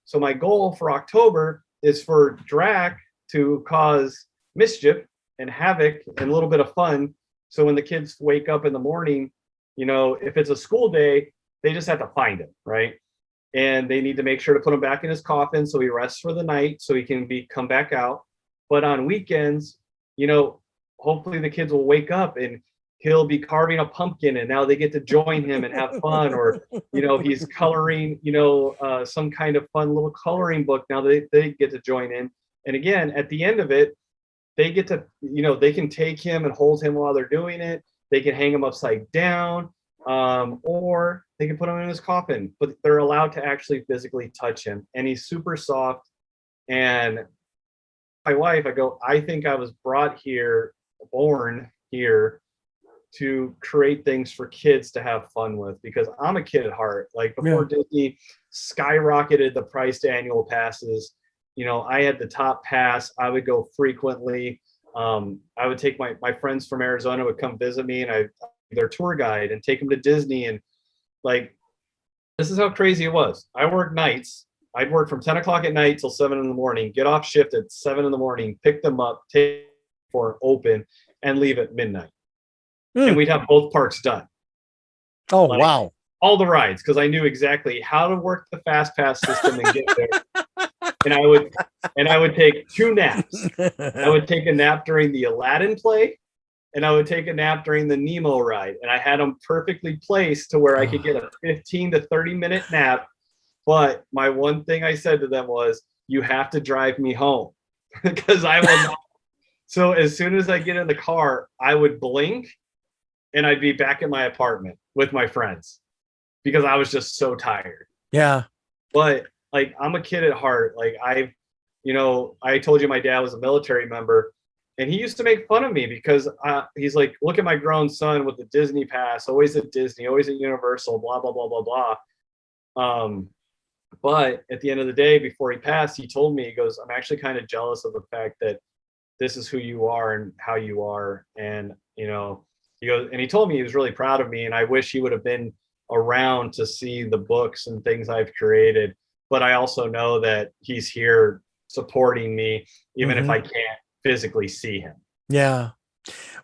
so my goal for October is for Drac to cause mischief and havoc and a little bit of fun. So when the kids wake up in the morning, if it's a school day, they just have to find him, right? And they need to make sure to put him back in his coffin so he rests for the night so he can come back out. But on weekends, hopefully the kids will wake up and he'll be carving a pumpkin and now they get to join him and have fun. Or, he's coloring, some kind of fun little coloring book. Now they get to join in. And again, at the end of it, they get to, they can take him and hold him while they're doing it. They can hang him upside down, or they can put him in his coffin, but they're allowed to actually physically touch him. And he's super soft. And my wife, I think I was born here to create things for kids to have fun with, because I'm a kid at heart. Like before Disney skyrocketed the price to annual passes, I had the top pass. I would go frequently. I would take my friends from Arizona would come visit me, and I'd be their tour guide and take them to Disney. And like, this is how crazy it was. I worked nights. I'd work from 10 o'clock at night till 7 in the morning, get off shift at 7 in the morning, pick them up, take for open, and leave at midnight. And we'd have both parks done. Oh, wow. All the rides, because I knew exactly how to work the fast pass system and get there. And I would take 2 naps. I would take a nap during the Aladdin play, and I would take a nap during the Nemo ride. And I had them perfectly placed to where I could get a 15 to 30-minute nap. But my one thing I said to them was, you have to drive me home because I will not. So as soon as I get in the car, I would blink and I'd be back at my apartment with my friends because I was just so tired. Yeah. But like, I'm a kid at heart. Like I told you my dad was a military member, and he used to make fun of me because he's like, look at my grown son with the Disney pass, always at Disney, always at Universal, blah, blah, blah, blah, blah. But at the end of the day, before he passed, he told me, he goes, I'm actually kind of jealous of the fact that this is who you are and how you are. And, he goes, and he told me he was really proud of me, and I wish he would have been around to see the books and things I've created. But I also know that he's here supporting me, even if I can't physically see him. Yeah.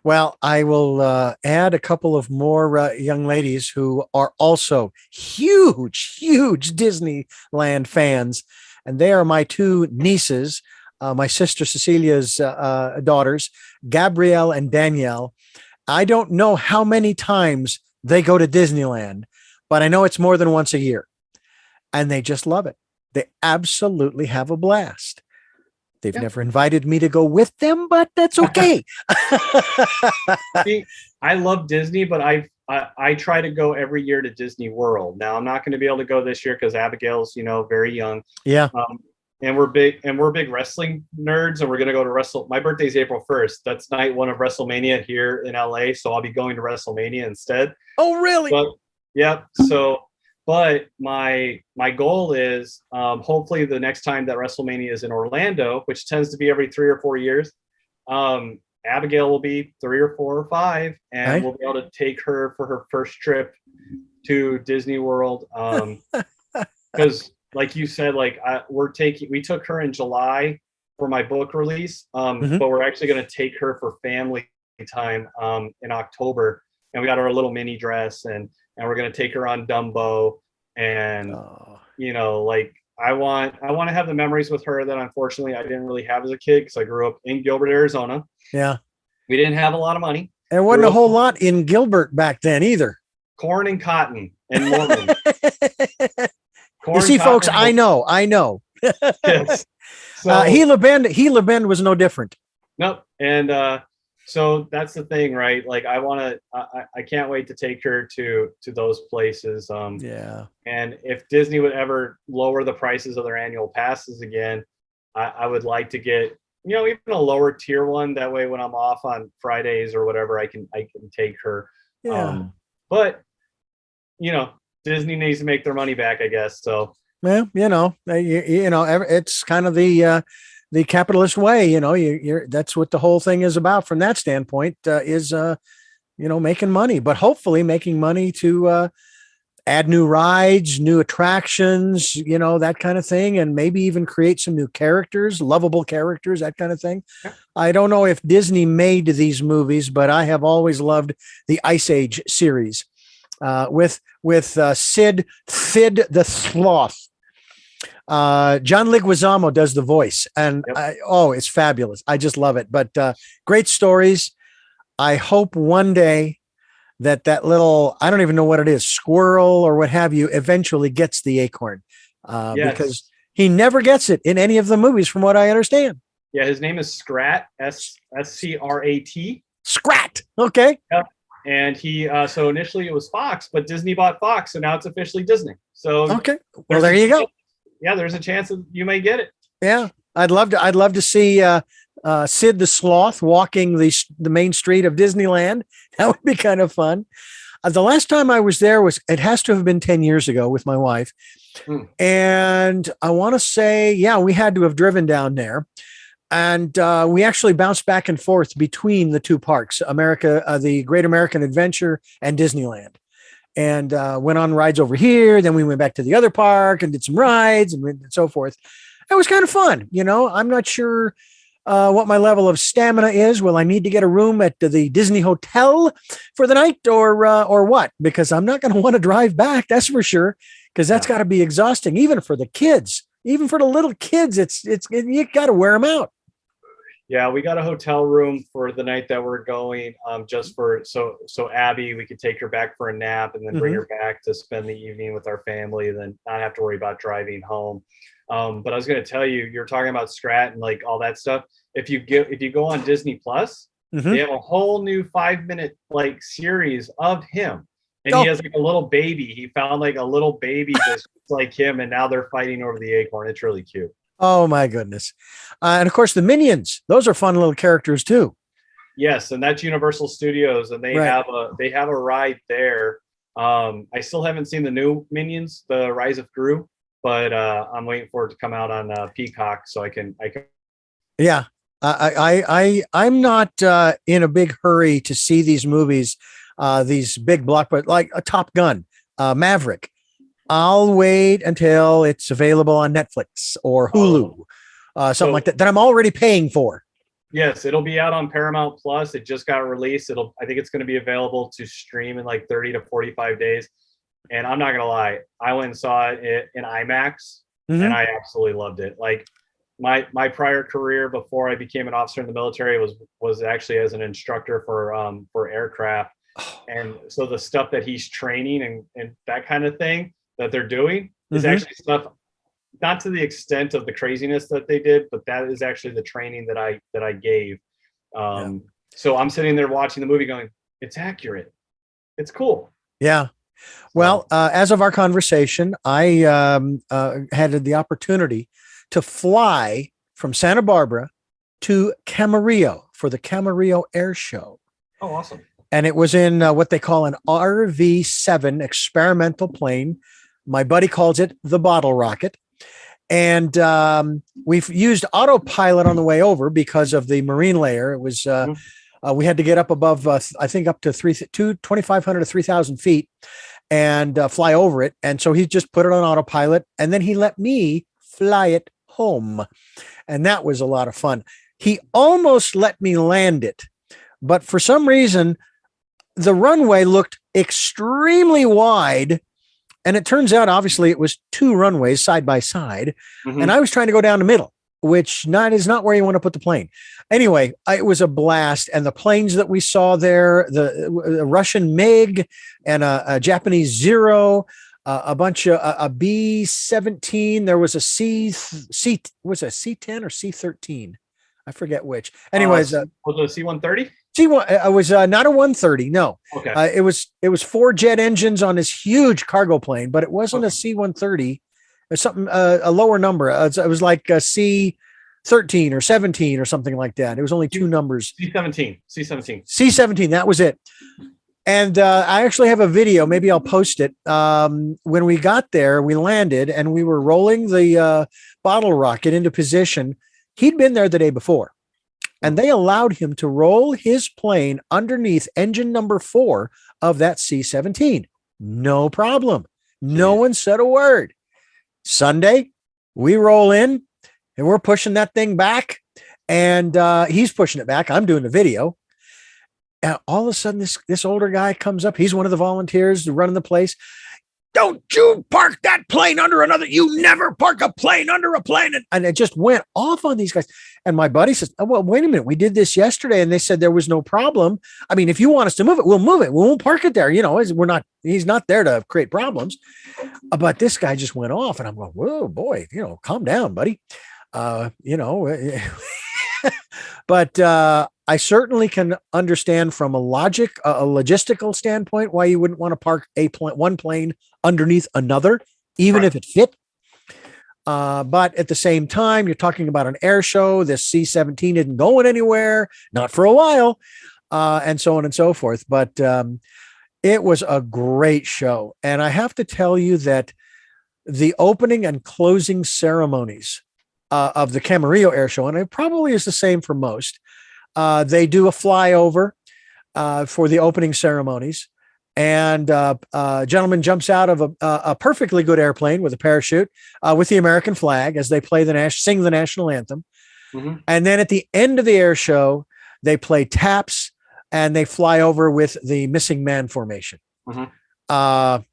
Well, I will add a couple of more young ladies who are also huge Disneyland fans. And they are my 2 nieces, my sister Cecilia's daughters, Gabrielle and Danielle. I don't know how many times they go to Disneyland, but I know it's more than once a year. And they just love it. They absolutely have a blast. They've never invited me to go with them, but that's okay. See, I love Disney, but I try to go every year to Disney World. Now I'm not going to be able to go this year because Abigail's, very young. Yeah. And we're big wrestling nerds, and we're going to go to my birthday's April 1st. That's night 1 of WrestleMania here in LA. So I'll be going to WrestleMania instead. Oh, really? But, yeah. So, but my goal is hopefully the next time that WrestleMania is in Orlando, which tends to be every 3 or 4 years, Abigail will be 3 or 4 or 5, and we'll be able to take her for her first trip to Disney World. Because like you said, we took her in July for my book release, but we're actually going to take her for family time in October, and we got her a little mini dress, and we're going to take her on Dumbo, and I want to have the memories with her that unfortunately I didn't really have as a kid because I grew up in Gilbert, Arizona. Yeah, we didn't have a lot of money. There wasn't a whole lot in Gilbert back then either. Corn and cotton and Mormon. You see, folks, I know. Yes. So, Gila Bend was no different. Nope. And So that's the thing, right? Like I can't wait to take her to those places. Yeah. And if Disney would ever lower the prices of their annual passes again, I would like to get, even a lower tier one. That way, when I'm off on Fridays or whatever, I can take her. Yeah. But Disney needs to make their money back, I guess. So Well, it's kind of the capitalist way. You're that's what the whole thing is about from that standpoint. Is making money, but hopefully making money to add new rides, new attractions, that kind of thing, and maybe even create some new characters, lovable characters, that kind of thing. yeah. I don't know if Disney made these movies, but I have always loved the Ice Age series with Sid the Sloth. John Leguizamo does the voice, and Yep. it's fabulous. I just love it. But great stories. I hope one day that little, I don't even know what it is, squirrel or what have you, eventually gets the acorn Yes. because he never gets it in any of the movies, from what I understand. Yeah, his name is Scrat, Scrat. Scrat. Okay. Yep. And he, so initially it was Fox, but Disney bought Fox, so now it's officially Disney. So okay. Well, there you go. Yeah, there's a chance that you may get it. Yeah, I'd love to see Sid the Sloth walking the main street of Disneyland. That would be kind of fun. The last time I was there it has to have been 10 years ago with my wife. And I want to say, we had to have driven down there. And we actually bounced back and forth between the two parks, the Great American Adventure and Disneyland. And went on rides over here. Then we went back to the other park and did some rides and so forth. It was kind of fun. I'm not sure what my level of stamina is. Will I need to get a room at the Disney Hotel for the night or what? Because I'm not going to want to drive back. That's for sure. Because that's got to be exhausting, even for the kids, even for the little kids. You got to wear them out. Yeah, we got a hotel room for the night that we're going, just for so Abby, we could take her back for a nap and then bring her back to spend the evening with our family, and then not have to worry about driving home. But I was going to tell you, you're talking about Scrat and like all that stuff. If you go on Disney Plus, they have a whole new 5-minute like series of him, and he has like a little baby. He found like a little baby that's like him, and now they're fighting over the acorn. It's really cute. Oh my goodness. And of course the Minions, those are fun little characters too. Yes. And that's Universal Studios, and they have a ride there. I still haven't seen the new Minions, the Rise of Gru, but I'm waiting for it to come out on Peacock so I can. Yeah. I'm not in a big hurry to see these movies, these big blockbusters like a Top Gun, Maverick. I'll wait until it's available on Netflix or Hulu, something like that I'm already paying for. Yes, it'll be out on Paramount Plus. It just got released. I think it's going to be available to stream in like 30 to 45 days. And I'm not going to lie, I went and saw it in IMAX, and I absolutely loved it. Like my prior career before I became an officer in the military was actually as an instructor for aircraft. And so the stuff that he's training and that kind of thing that they're doing is actually stuff, not to the extent of the craziness that they did, but that is actually the training that I gave. So I'm sitting there watching the movie going, it's accurate. It's cool. Yeah. Well, as of our conversation, I had the opportunity to fly from Santa Barbara to Camarillo for the Camarillo Air Show. Oh, awesome. And it was in what they call an RV-7 experimental plane. My buddy calls it the bottle rocket. And we've used autopilot on the way over because of the marine layer. It was, we had to get up above, I think up to 2,500 to 3,000 feet and fly over it. And so he just put it on autopilot, and then he let me fly it home. And that was a lot of fun. He almost let me land it, but for some reason, the runway looked extremely wide. And it turns out, obviously, it was two runways side by side. And I was trying to go down the middle, which is not where you want to put the plane. Anyway, it was a blast. And the planes that we saw there, the Russian MiG and a Japanese Zero, a bunch of a B-17. There was a C10 or C-13. I forget which. Anyways. Was it a C-130? C1. It was not a 130. No, Okay. it was 4 jet engines on this huge cargo plane, but it wasn't a C-130. It was something a lower number. It was like a C-13 or 17 or something like that. It was only 2 numbers. C-17. C-17. C-17. That was it. And I actually have a video. Maybe I'll post it. When we got there, we landed and we were rolling the bottle rocket into position. He'd been there the day before, and they allowed him to roll his plane underneath engine number 4 of that C-17. No problem. No one said a word. Sunday, we roll in and we're pushing that thing back, and he's pushing it back. I'm doing the video. And all of a sudden, this older guy comes up. He's one of the volunteers running the place. Don't you park that plane under another. You never park a plane under a plane. And it just went off on these guys. And my buddy says, oh, well, wait a minute. We did this yesterday and they said there was no problem. I mean, if you want us to move it, we'll move it. We won't park it there. You know, he's not there to create problems. But this guy just went off and I'm going, whoa, boy, calm down, buddy. But I certainly can understand from a logistical standpoint why you wouldn't want to park one plane underneath another, even if it fit. But at the same time, you're talking about an air show. This C-17 isn't going anywhere, not for a while, and so on and so forth. But it was a great show. And I have to tell you that the opening and closing ceremonies of the Camarillo Air Show, and it probably is the same for most. They do a flyover for the opening ceremonies, and a gentleman jumps out of a perfectly good airplane with a parachute with the American flag as they sing the national anthem. Mm-hmm. And then at the end of the air show, they play taps and they fly over with the missing man formation. Mm-hmm.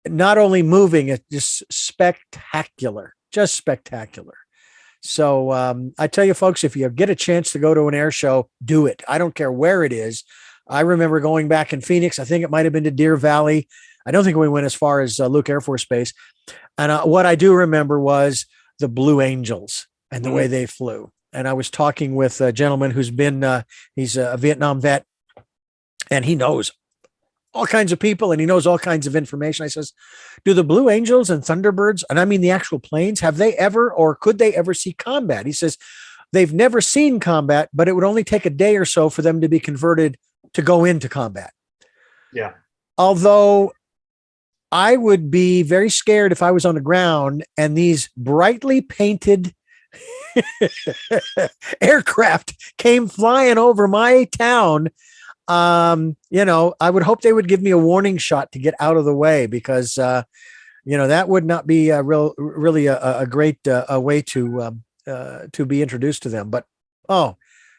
Not only moving, it's just spectacular. So I tell you, folks, if you get a chance to go to an air show, do it. I don't care where it is. I remember going back in Phoenix. I think it might have been to Deer Valley. I don't think we went as far as Luke Air Force Base. And what I do remember was the Blue Angels and the way they flew. And I was talking with a gentleman who's been, he's a Vietnam vet, and he knows all kinds of people and he knows all kinds of information. I says, do the Blue Angels and Thunderbirds, and I mean the actual planes, have they ever, or could they ever see combat? He says, they've never seen combat, but it would only take a day or so for them to be converted to go into combat. Yeah. Although I would be very scared if I was on the ground and these brightly painted aircraft came flying over my town. I would hope they would give me a warning shot to get out of the way, because, that would not be really a great way to be introduced to them. But,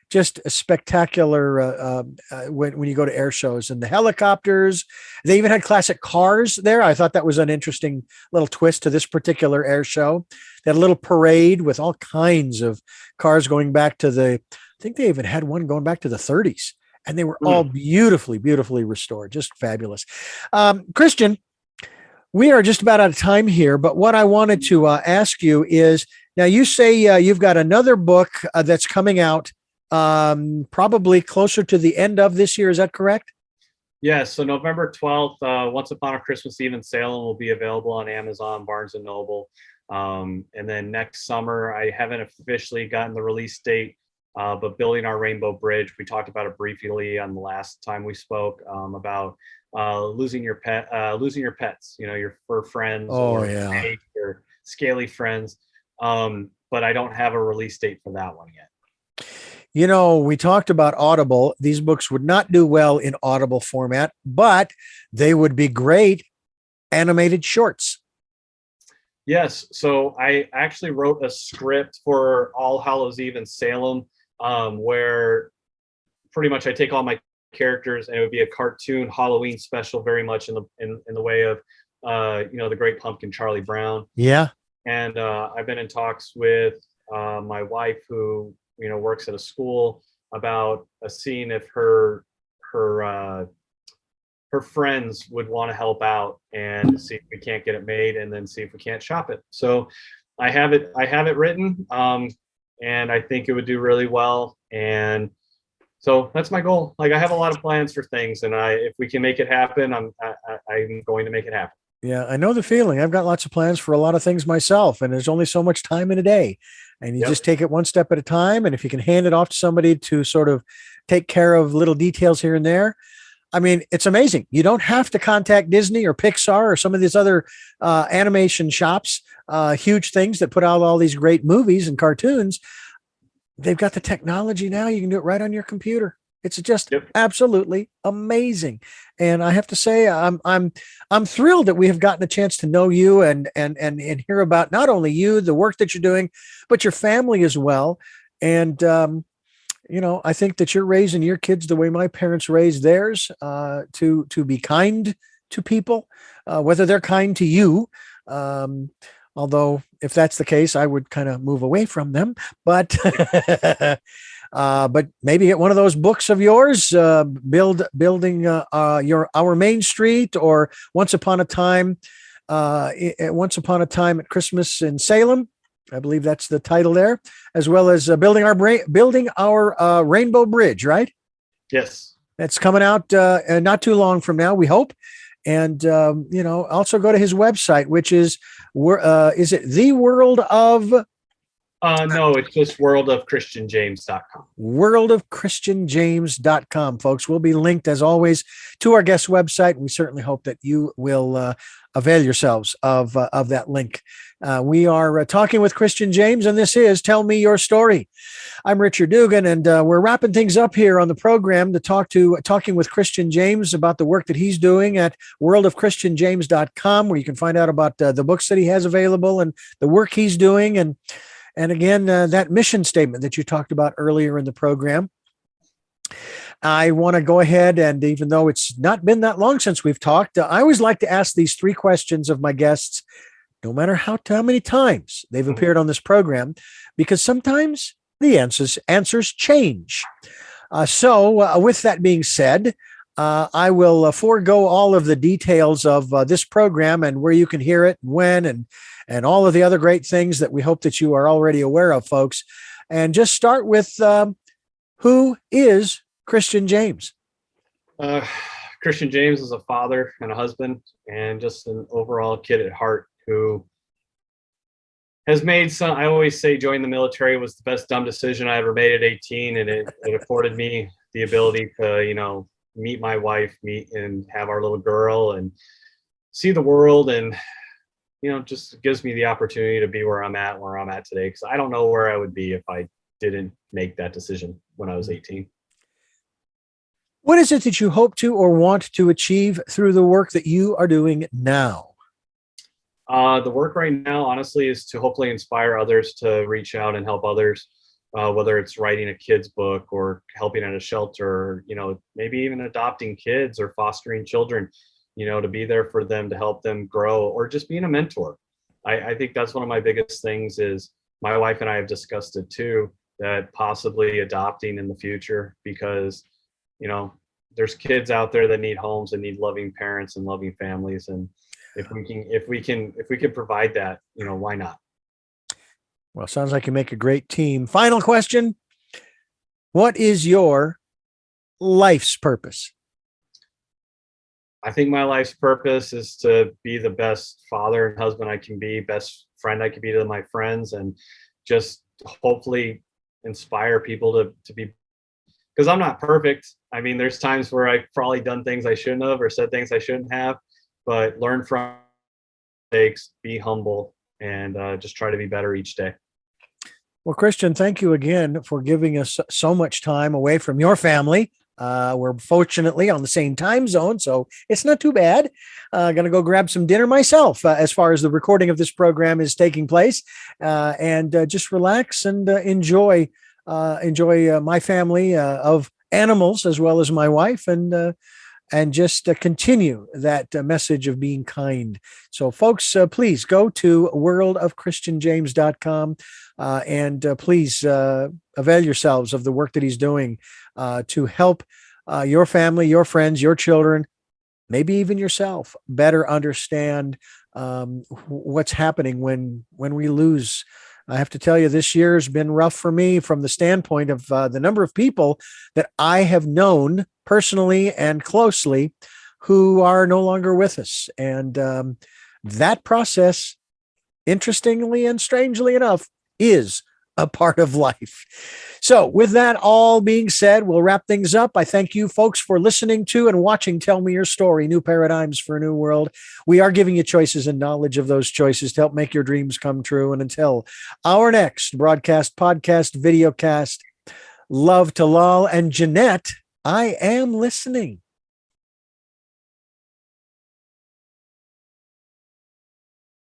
just a spectacular when you go to air shows, and the helicopters. They even had classic cars there. I thought that was an interesting little twist to this particular air show. They had a little parade with all kinds of cars going back to I think they even had one going back to the 30s. And they were all beautifully, beautifully restored. Just fabulous. Kristian, we are just about out of time here, but what I wanted to ask you is, now you say you've got another book that's coming out probably closer to the end of this year. Is that correct? Yes. So November 12th, Once Upon a Christmas Eve in Salem will be available on Amazon, Barnes & Noble. And then next summer, I haven't officially gotten the release date, but Building Our Rainbow Bridge. We talked about it briefly on the last time we spoke, about losing your pets, your fur friends, or scaly friends. But I don't have a release date for that one yet. We talked about Audible. These books would not do well in Audible format, but they would be great animated shorts. Yes. So I actually wrote a script for All Hallows Eve in Salem, where pretty much I take all my characters, and it would be a cartoon Halloween special, very much in the way of the Great Pumpkin, Charlie Brown. Yeah. And I've been in talks with my wife, who works at a school, about a scene if her friends would want to help out and see if we can't get it made, and then see if we can't shop it. So I have it written, and I think it would do really well. And So that's my goal. Like I have a lot of plans for things, and if we can make it happen, I'm going to make it happen. Yeah, I know the feeling. I've got lots of plans for a lot of things myself, and there's only so much time in a day. And you just Yep. take it one step at a time. And if you can hand it off to somebody to sort of take care of little details here and there, I mean, it's amazing. You don't have to contact Disney or Pixar or some of these other animation shops, huge things that put out all these great movies and cartoons. They've got the technology now. You can do it right on your computer. It's just Yep. absolutely amazing. And I have to say, I'm thrilled that we have gotten a chance to know you and hear about not only you, the work that you're doing, but your family as well. And I think that you're raising your kids the way my parents raised theirs, to be kind to people, whether they're kind to you. Um, Although, if that's the case, I would kind of move away from them. But but maybe get one of those books of yours, building our Main Street, or Once Upon a Time at Christmas in Salem. I believe that's the title there, as well as building our Rainbow Bridge. Right, Yes. that's coming out not too long from now, we hope. And also go to his website, which is it the World of No, it's just worldofchristianjames.com. worldofchristianjames.com, folks. Will be linked, as always, to our guest website. We certainly hope that you will avail yourselves of that link. We are talking with Kristian James, and this is Tell Me Your Story. I'm Richard Dugan, and we're wrapping things up here on the program talking with Kristian James about the work that he's doing at worldofchristianjames.com, where you can find out about the books that he has available and the work he's doing. And again, that mission statement that you talked about earlier in the program. I want to go ahead, and even though it's not been that long since we've talked, I always like to ask these three questions of my guests, no matter how many times they've appeared on this program, because sometimes the answers change. So with that being said, I will forego all of the details of this program and where you can hear it, when, and all of the other great things that we hope that you are already aware of, folks. And just start with who is Kristian James? Kristian James is a father and a husband, and just an overall kid at heart who has made some. I always say joining the military was the best dumb decision I ever made at 18, and it afforded me the ability to, meet my wife, and have our little girl, and see the world, and just gives me the opportunity to be where I'm at today. Because I don't know where I would be if I didn't make that decision when I was 18. What is it that you hope to or want to achieve through the work that you are doing now? The work right now, honestly, is to hopefully inspire others to reach out and help others, whether it's writing a kid's book or helping at a shelter, maybe even adopting kids or fostering children, to be there for them, to help them grow, or just being a mentor. I think that's one of my biggest things. Is my wife and I have discussed it too, that possibly adopting in the future, because there's kids out there that need homes and need loving parents and loving families, and if we can provide that, why not? Well, sounds like you make a great team. Final question: what is your life's purpose? I think my life's purpose is to be the best father and husband I can be, best friend I can be to my friends, and just hopefully inspire people to be, because I'm not perfect. I mean, there's times where I've probably done things I shouldn't have or said things I shouldn't have, but learn from mistakes, be humble, and just try to be better each day. Well, Kristian, thank you again for giving us so much time away from your family. We're fortunately on the same time zone, so it's not too bad. Going to go grab some dinner myself as far as the recording of this program is taking place, and just relax and enjoy my family of animals, as well as my wife, and just continue that message of being kind. So folks, please go to worldofchristianjames.com and please avail yourselves of the work that he's doing to help your family, your friends, your children, maybe even yourself, better understand what's happening when we lose I have to tell you, this year has been rough for me from the standpoint of the number of people that I have known personally and closely who are no longer with us. And that process, interestingly and strangely enough, is a part of life. So with that all being said, we'll wrap things up. I thank you folks for listening to and watching Tell Me Your Story, New Paradigms for a New World. We are giving you choices and knowledge of those choices to help make your dreams come true. And until our next broadcast, podcast, videocast, love to Lal and Jeanette, I am listening.